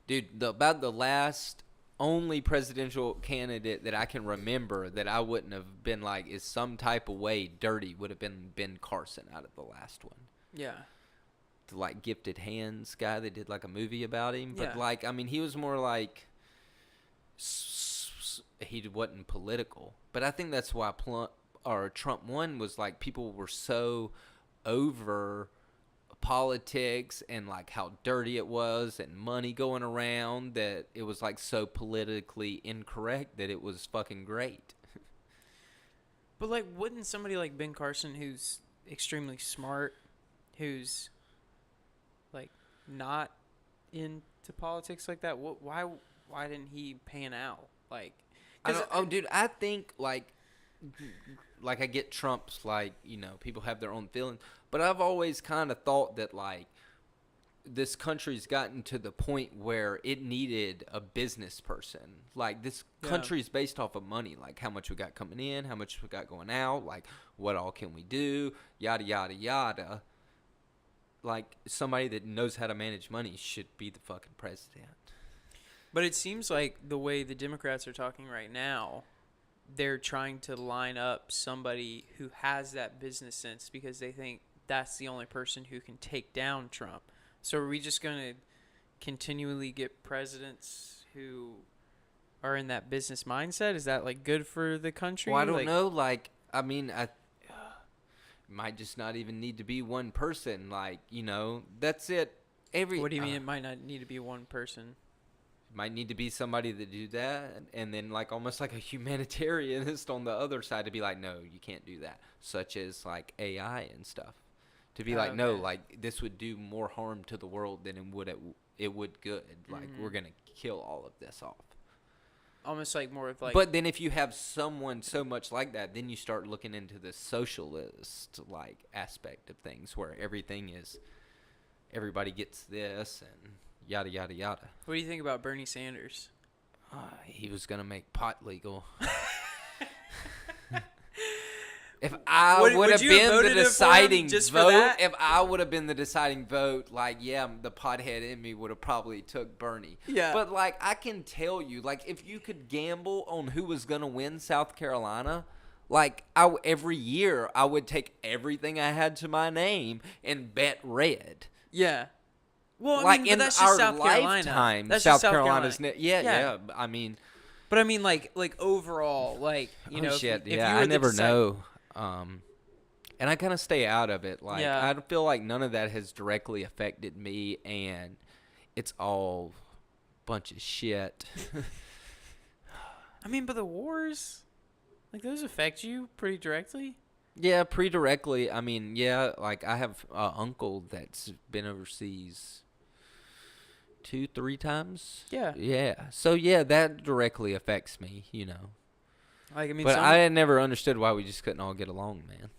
Dude, about the last only presidential candidate that I can remember that I wouldn't have been like is some type of way dirty would have been Ben Carson out of the last one. Yeah. The like gifted hands guy, they did like a movie about him. But Yeah. like, I mean, he was more like he wasn't political. But I think that's why Trump won, was like people were so over politics and like how dirty it was and money going around that it was like so politically incorrect that it was fucking great. But like, wouldn't somebody like Ben Carson, who's extremely smart, who's like not into politics like that, why didn't he pan out? Like, dude, I think like I get Trump's, like, you know, people have their own feelings, but I've always kind of thought that like this country's gotten to the point where it needed a business person. Like, this country's based off of money, like how much we got coming in, how much we got going out, like what all can we do, yada yada yada. Like, somebody that knows how to manage money should be the fucking president. But it seems like the way the Democrats are talking right now, they're trying to line up somebody who has that business sense because they think that's the only person who can take down Trump. So are we just going to continually get presidents who are in that business mindset? Is that like good for the country? Well, I don't know. Like, I mean, might just not even need to be one person. Like, you know, that's it. What do you mean it might not need to be one person? Might need to be somebody that do that, and then like almost like a humanitarianist on the other side to be like, no, you can't do that, such as like AI and stuff, to be like, no, like this would do more harm to the world than it would good. Like, we're gonna kill all of this off. Almost like more of like. But then if you have someone so much like that, then you start looking into the socialist like aspect of things, where everybody gets this and yada yada yada. What do you think about Bernie Sanders? He was gonna make pot legal. If I would have been the deciding vote, if I would have been the deciding vote, like, yeah, the pothead in me would have probably took Bernie. Yeah. But like, I can tell you, like, if you could gamble on who was gonna win South Carolina, like, every year I would take everything I had to my name and bet red. Yeah. Well, like, I mean, in that's our just South lifetime, Carolina. That's South just South Carolina's Carolina. Yeah. I mean, but I mean, like overall, like, you know, shit, if you I were never know. And I kind of stay out of it. Like, I feel like none of that has directly affected me, and it's all a bunch of shit. I mean, but the wars, like, those affect you pretty directly. Yeah, pretty directly. I mean, yeah, like, I have an uncle that's been overseas 2-3 times. Yeah. Yeah. So, yeah, that directly affects me, you know. Like, I mean, but I never understood why we just couldn't all get along, man.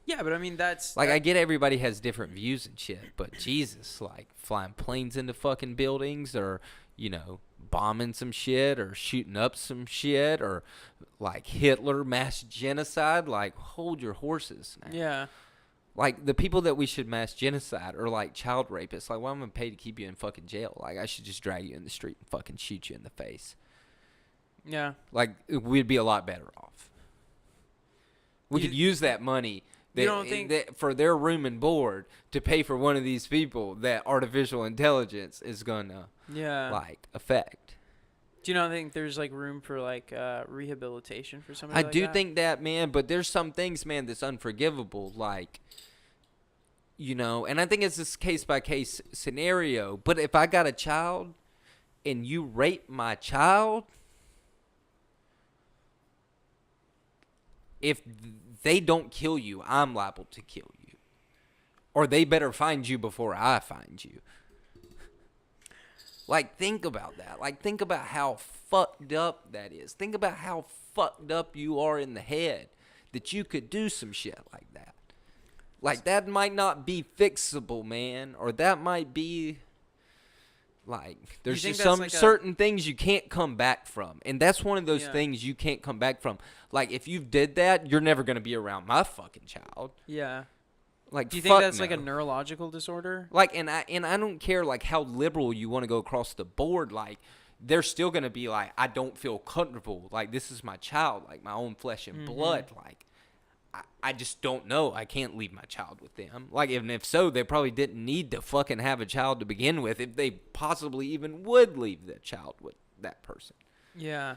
Yeah, but I mean, that's... Like, I get everybody has different views and shit, but Jesus, like, flying planes into fucking buildings, or, you know, bombing some shit, or shooting up some shit, or, like, Hitler mass genocide, like, hold your horses now. Yeah. Like, the people that we should mass genocide are, like, child rapists. Like, why am I paid to keep you in fucking jail? Like, I should just drag you in the street and fucking shoot you in the face. Yeah. Like, we'd be a lot better off. We could use that money for their room and board to pay for one of these people that artificial intelligence is going to, like, affect. Do you not think there's, like, room for, like, rehabilitation for somebody like that? I do think that, man, but there's some things, man, that's unforgivable, like, you know, and I think it's this case-by-case scenario, but if I got a child and you rape my child, if they don't kill you, I'm liable to kill you. Or they better find you before I find you. Like, think about that. Like, think about how fucked up that is. Think about how fucked up you are in the head that you could do some shit like that. Like, that might not be fixable, man. Or that might be... Like, there's just some certain things you can't come back from. And that's one of those things you can't come back from. Like, if you did that, you're never going to be around my fucking child. Yeah. Like, do you think that's like a neurological disorder? Like, and I don't care, like, how liberal you want to go across the board. Like, they're still going to be like, I don't feel comfortable. Like, this is my child, like, my own flesh and blood. Like, I just don't know. I can't leave my child with them. Like, and if so, they probably didn't need to fucking have a child to begin with if they possibly even would leave that child with that person. Yeah.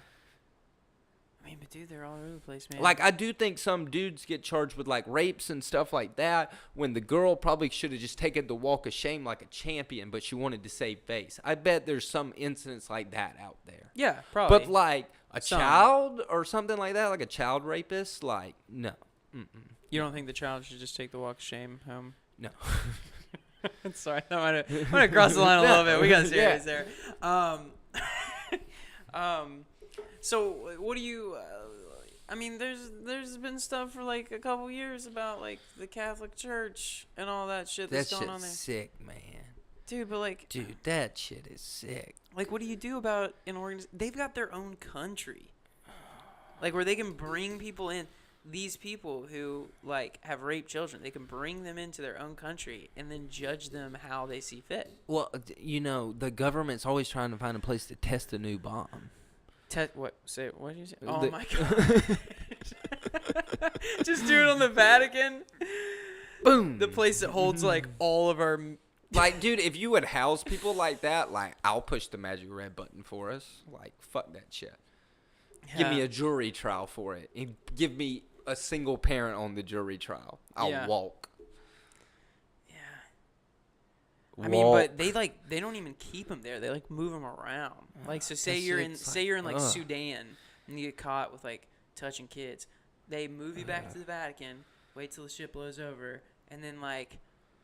I mean, but dude, they're all over the place, man. Like, I do think some dudes get charged with, like, rapes and stuff like that when the girl probably should have just taken the walk of shame like a champion, but she wanted to save face. I bet there's some incidents like that out there. Yeah, probably. But, like, a child or something like that, like a child rapist, like, no. Mm-mm. You don't think the child should just take the walk of shame home? No. Sorry, I'm gonna cross the line a little bit. We got serious there. So what do you? I mean, there's been stuff for like a couple years about like the Catholic Church and all that shit that's going on there. That shit's sick, man. Dude, but like, dude, that shit is sick. Like, what do you do about an organization? They've got their own country, like where they can bring people in. These people who like have raped children, they can bring them into their own country and then judge them how they see fit. Well, you know, the government's always trying to find a place to test a new bomb. What? Say what did you say? Oh my god! Just do it on the Vatican. Boom. The place that holds like all of our. Like, dude, if you would house people like that, like, I'll push the magic red button for us. Like, fuck that shit. Yeah. Give me a jury trial for it. And give me a single parent on the jury trial. I'll walk. Yeah. I mean, but they don't even keep them there. They like move them around. Like, so say you're in Sudan and you get caught with like touching kids. They move you back to the Vatican, wait till the shit blows over, and then like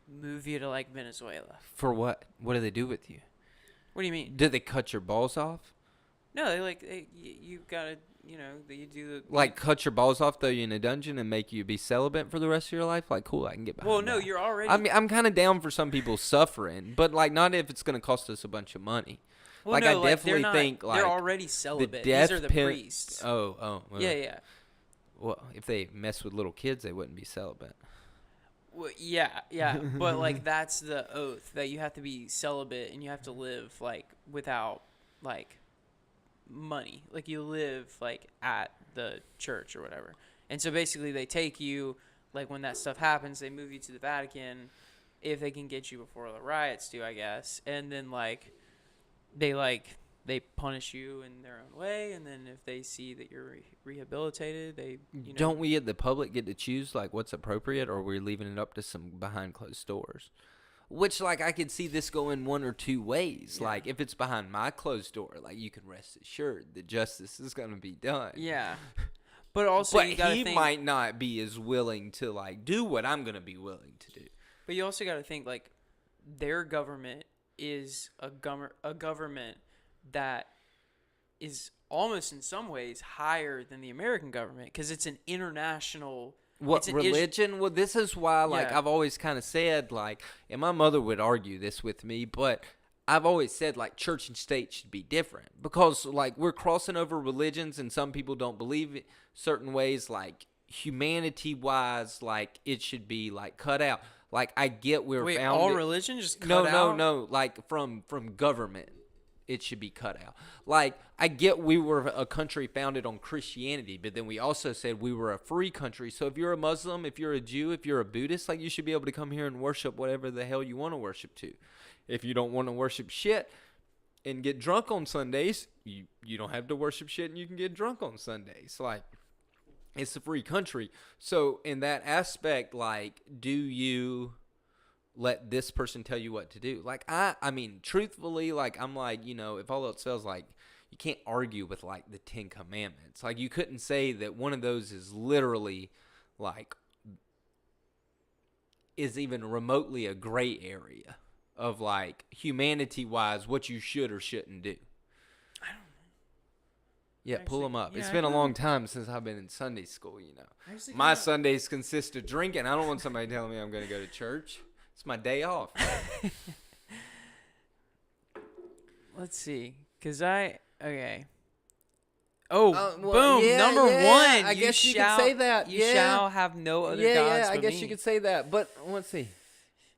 move you to like Venezuela. For what? What do they do with you? What do you mean? Did they cut your balls off? No, you gotta, you know, you do the like cut your balls off, throw you in a dungeon, and make you be celibate for the rest of your life. Like, cool, I can get behind. Well, no, that. You're already. I mean, I'm kind of down for some people suffering, but like not if it's gonna cost us a bunch of money. Well, like, no, I definitely think they're already celibate. The These are the priests. Oh. Well, yeah. Well, if they mess with little kids, they wouldn't be celibate. Well, yeah, but like that's the oath that you have to be celibate and you have to live like without like money. Like you live like at the church or whatever. And so basically they take you, like when that stuff happens, they move you to the Vatican if they can get you before the riots do, I guess. And then like they punish you in their own way, and then if they see that you're rehabilitated, they Don't we at the public get to choose like what's appropriate, or we're leaving it up to some behind closed doors? Which, like, I could see this going one or two ways. Yeah. Like, if it's behind my closed door, like, you can rest assured that justice is going to be done. Yeah. But also, but he might not be as willing to, like, do what I'm going to be willing to do. But you also got to think, like, their government is a government that is almost in some ways higher than the American government because it's an international. What, religion? Well, this is why, like, I've always kind of said, like, and my mother would argue this with me, but I've always said, like, church and state should be different because, like, we're crossing over religions and some people don't believe it certain ways, like, humanity-wise, like, it should be, like, cut out. Like, I get we're Wait, founded. all religion just cut out? No, like, from government. It should be cut out. Like, I get we were a country founded on Christianity, but then we also said we were a free country. So if you're a Muslim, if you're a Jew, if you're a Buddhist, like, you should be able to come here and worship whatever the hell you want to worship to. If you don't want to worship shit and get drunk on Sundays, you don't have to worship shit and you can get drunk on Sundays. Like, it's a free country. So in that aspect, like, do you let this person tell you what to do? Like, I mean, truthfully, like, I'm like, you know, if all else fails, like, you can't argue with, like, the 10 Commandments. Like, you couldn't say that one of those is literally, like, is even remotely a gray area of, like, humanity-wise, what you should or shouldn't do. I don't know. Yeah, actually, pull them up. Yeah, it's been a long time since I've been in Sunday school, you know. My Sundays consist of drinking. I don't want somebody telling me I'm going to go to church. It's my day off. Let's see. Okay. Oh, well, boom. Number one. I guess you could say that. You shall have no other gods Yeah, I but guess me. you could say that. But let's see.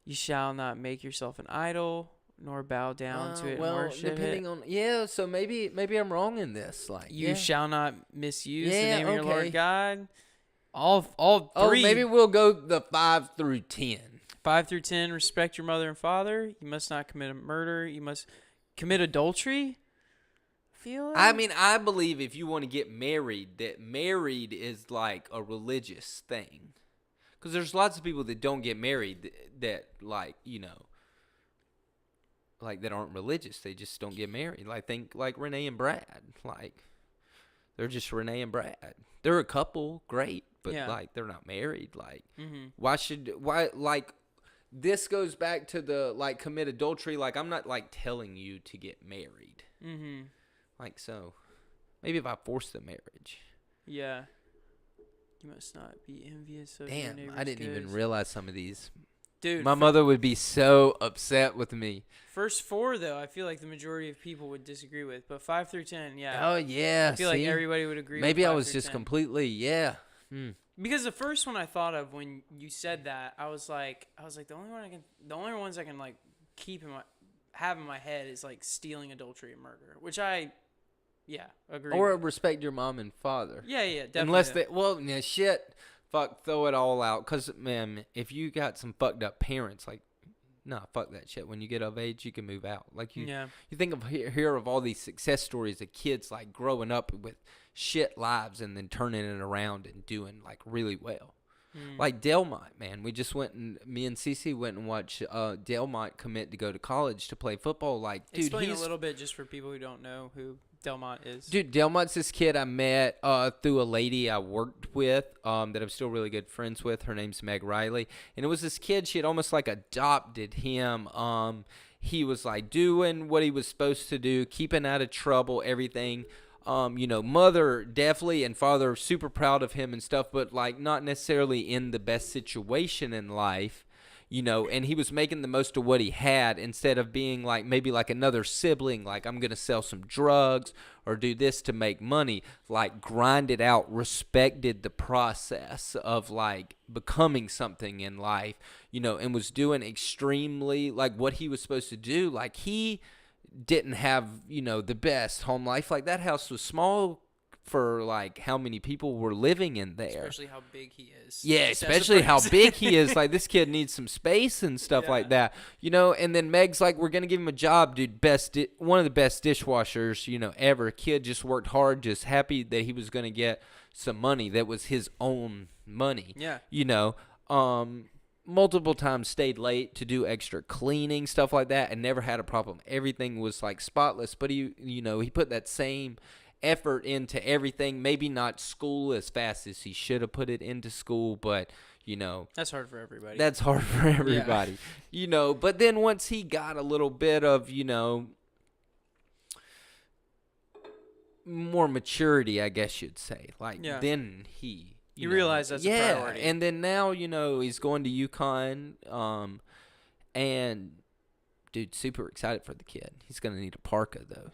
You shall not make yourself an idol, nor bow down to it and worship depending it. on so maybe I'm wrong in this. Like, You shall not misuse the Yeah, name of your Lord okay. God. All three. Oh, maybe we'll go the 5 through 10. 5 through 10, respect your mother and father. You must not commit a murder. You must commit adultery. feel I like... mean, I believe if you want to get married, that married is like a religious thing. Because there's lots of people that don't get married that like, you know, like that aren't religious. They just don't get married. Like, think like Renee and Brad. Like, they're just Renee and Brad. They're a couple, great, but like they're not married. Like, why like this goes back to the like commit adultery. Like, I'm not like telling you to get married. Like, so maybe if I force the marriage. Yeah. You must not be envious of your Damn, neighbor's I didn't even goods. realize some of these. Dude, My mother would be so upset with me. First 4, though, I feel like the majority of people would disagree with. But 5 through 10, yeah. Oh, yeah. I feel like everybody would agree Maybe with 5 I was through just 10. completely, Because the first one I thought of when you said that, I was like the only ones I can like have in my head is like stealing, adultery, and murder, which I agree. Or with. respect your mom and father. Yeah, definitely. Unless they, shit, fuck, throw it all out. Because, man, if you got some fucked up parents, like, nah, fuck that shit. When you get of age, you can move out. Like, you think of hear of all these success stories of kids, like, growing up with shit lives and then turning it around and doing, like, really well. Like Delmont, man. We just went and me and Cece went and watched Delmont commit to go to college to play football. Like, dude, explain a little bit just for people who don't know who Delmont is. Dude, Delmont's this kid I met through a lady I worked with that I'm still really good friends with. Her name's Meg Riley. And it was this kid, she had almost like adopted him. He was like doing what he was supposed to do, keeping out of trouble, everything. You know, mother definitely and father super proud of him and stuff, but like not necessarily in the best situation in life. You know, and he was making the most of what he had instead of being like maybe like another sibling, like I'm going to sell some drugs or do this to make money, like grinded out, respected the process of like becoming something in life, you know, and was doing extremely like what he was supposed to do. Like he didn't have, you know, the best home life. Like that house was small for like how many people were living in there, especially how big he is. Yeah, especially how big he is. Like this kid needs some space and stuff like that, you know. And then Meg's like, we're gonna give him a job, dude. One of the best dishwashers, you know, ever. Kid just worked hard, just happy that he was gonna get some money that was his own money. Yeah, you know. Multiple times stayed late to do extra cleaning, stuff like that, and never had a problem. Everything was like spotless, but he, you know, he put that same effort into everything. Maybe not school as fast as he should have put it into school, but you know, that's hard for everybody. That's hard for everybody, you know. But then once he got a little bit of, you know, more maturity, I guess you'd say, like then he you realize that's a priority. And then now, you know, he's going to UConn, and dude, super excited for the kid. He's gonna need a parka though.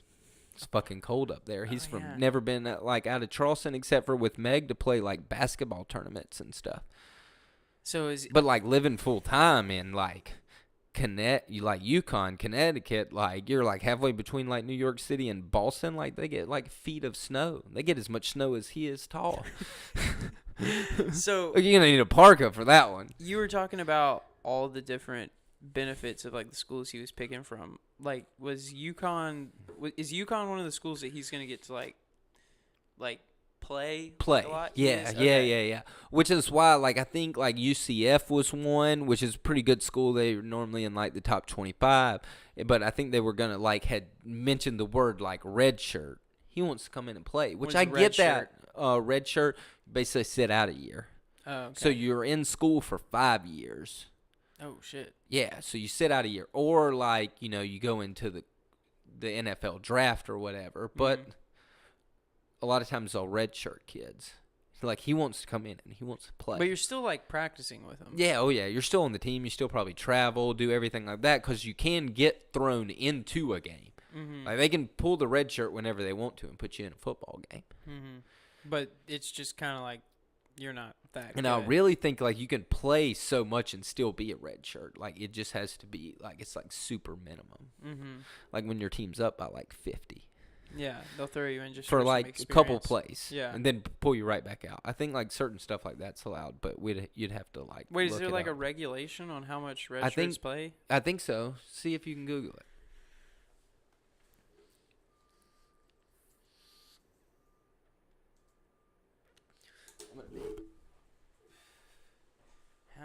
It's fucking cold up there. He's never been like out of Charleston except for with Meg to play like basketball tournaments and stuff. But like living full time in like UConn, Connecticut, like you're like halfway between like New York City and Boston. Like they get like feet of snow. They get as much snow as he is tall. So you're gonna need a parka for that one. You were talking about all the different benefits of like the schools he was picking from. Like, is UConn one of the schools that he's gonna get to like play a lot? Yeah. Which is why, like, I think like UCF was one, which is a pretty good school. They're normally in like the top 25, but I think they were gonna like had mentioned the word like red shirt. He wants to come in and play, which I get that. Red shirt, basically sit out a year. Oh, okay. So you're in school for 5 years. Oh shit. Yeah, so you sit out a year, or like, you know, you go into the NFL draft or whatever. But a lot of times they'll redshirt kids. Like he wants to come in and he wants to play. But you're still like practicing with him. Yeah, oh yeah, you're still on the team. You still probably travel, do everything like that because you can get thrown into a game. Like they can pull the red shirt whenever they want to and put you in a football game. But it's just kind of like you're not that And good. I really think like you can play so much and still be a red shirt. Like it just has to be like it's like super minimum. Like when your team's up by like 50. Yeah, they'll throw you in just for like some a couple plays. Yeah, and then pull you right back out. I think like certain stuff like that's allowed, but you'd have to like. Wait, is there like a regulation on how much red shirts play? I think so. See if you can Google it.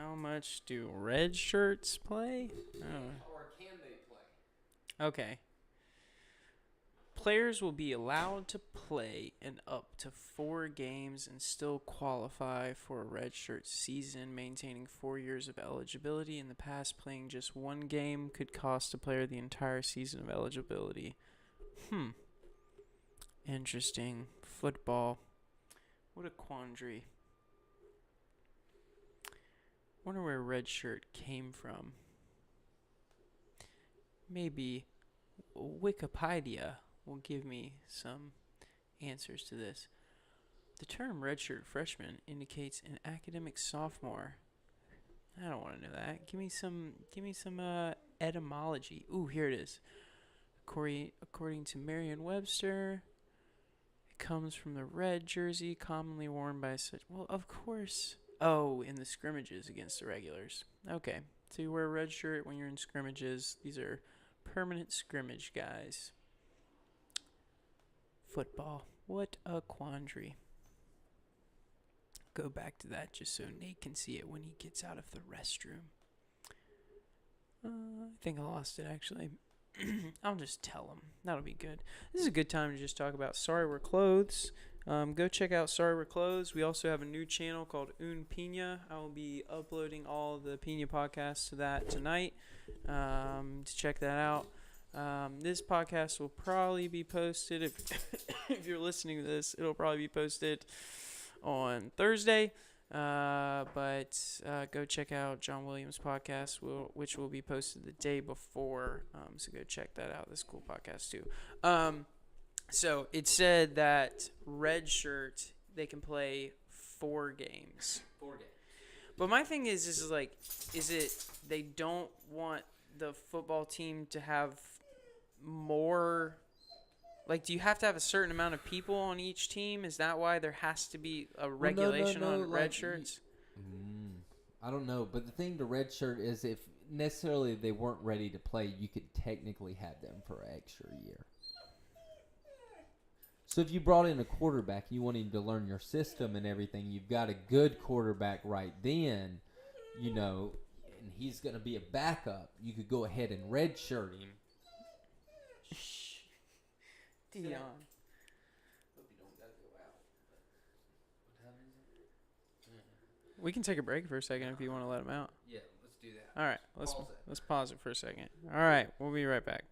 How much do red shirts play? Oh. Or can they play? Okay. Players will be allowed to play in up to 4 games and still qualify for a redshirt season, maintaining 4 years of eligibility. In the past, playing just 1 game could cost a player the entire season of eligibility. Interesting. Football. What a quandary. Wonder where redshirt came from. Maybe Wikipedia will give me some answers to this. The term redshirt freshman indicates an academic sophomore. I don't want to know that. Give me some etymology. Ooh, here it is. According to Merriam-Webster, it comes from the red jersey commonly worn by such. Well, of course. Oh, in the scrimmages against the regulars. Okay, so you wear a red shirt when you're in scrimmages. These are permanent scrimmage guys. Football. What a quandary. Go back to that just so Nate can see it when he gets out of the restroom. I think I lost it actually. I'll just tell him. That'll be good. This is a good time to just talk about Sorry We're Clothes. Go check out Sorry We're Clothes. We also have a new channel called Un Pina. I will be uploading all the Pina podcasts to that tonight to check that out. This podcast will probably be posted, if you're listening to this, it'll probably be posted on Thursday. But go check out John Williams' podcast, which will be posted the day before. So go check that out. This is a cool podcast too. So it said that red shirt, they can play 4 games. 4 games. But my thing is it they don't want the football team to have more? Like, do you have to have a certain amount of people on each team? Is that why there has to be a regulation on red shirts? I don't know. But the thing to red shirt is if necessarily they weren't ready to play, you could technically have them for an extra year. So if you brought in a quarterback, you want him to learn your system and everything, you've got a good quarterback right then, and he's going to be a backup, you could go ahead and redshirt him. Deon. Hope you don't gotta go out. What time is it? We can take a break for a second if you want to let him out. Yeah, let's do that. All right, let's pause it for a second. All right, we'll be right back.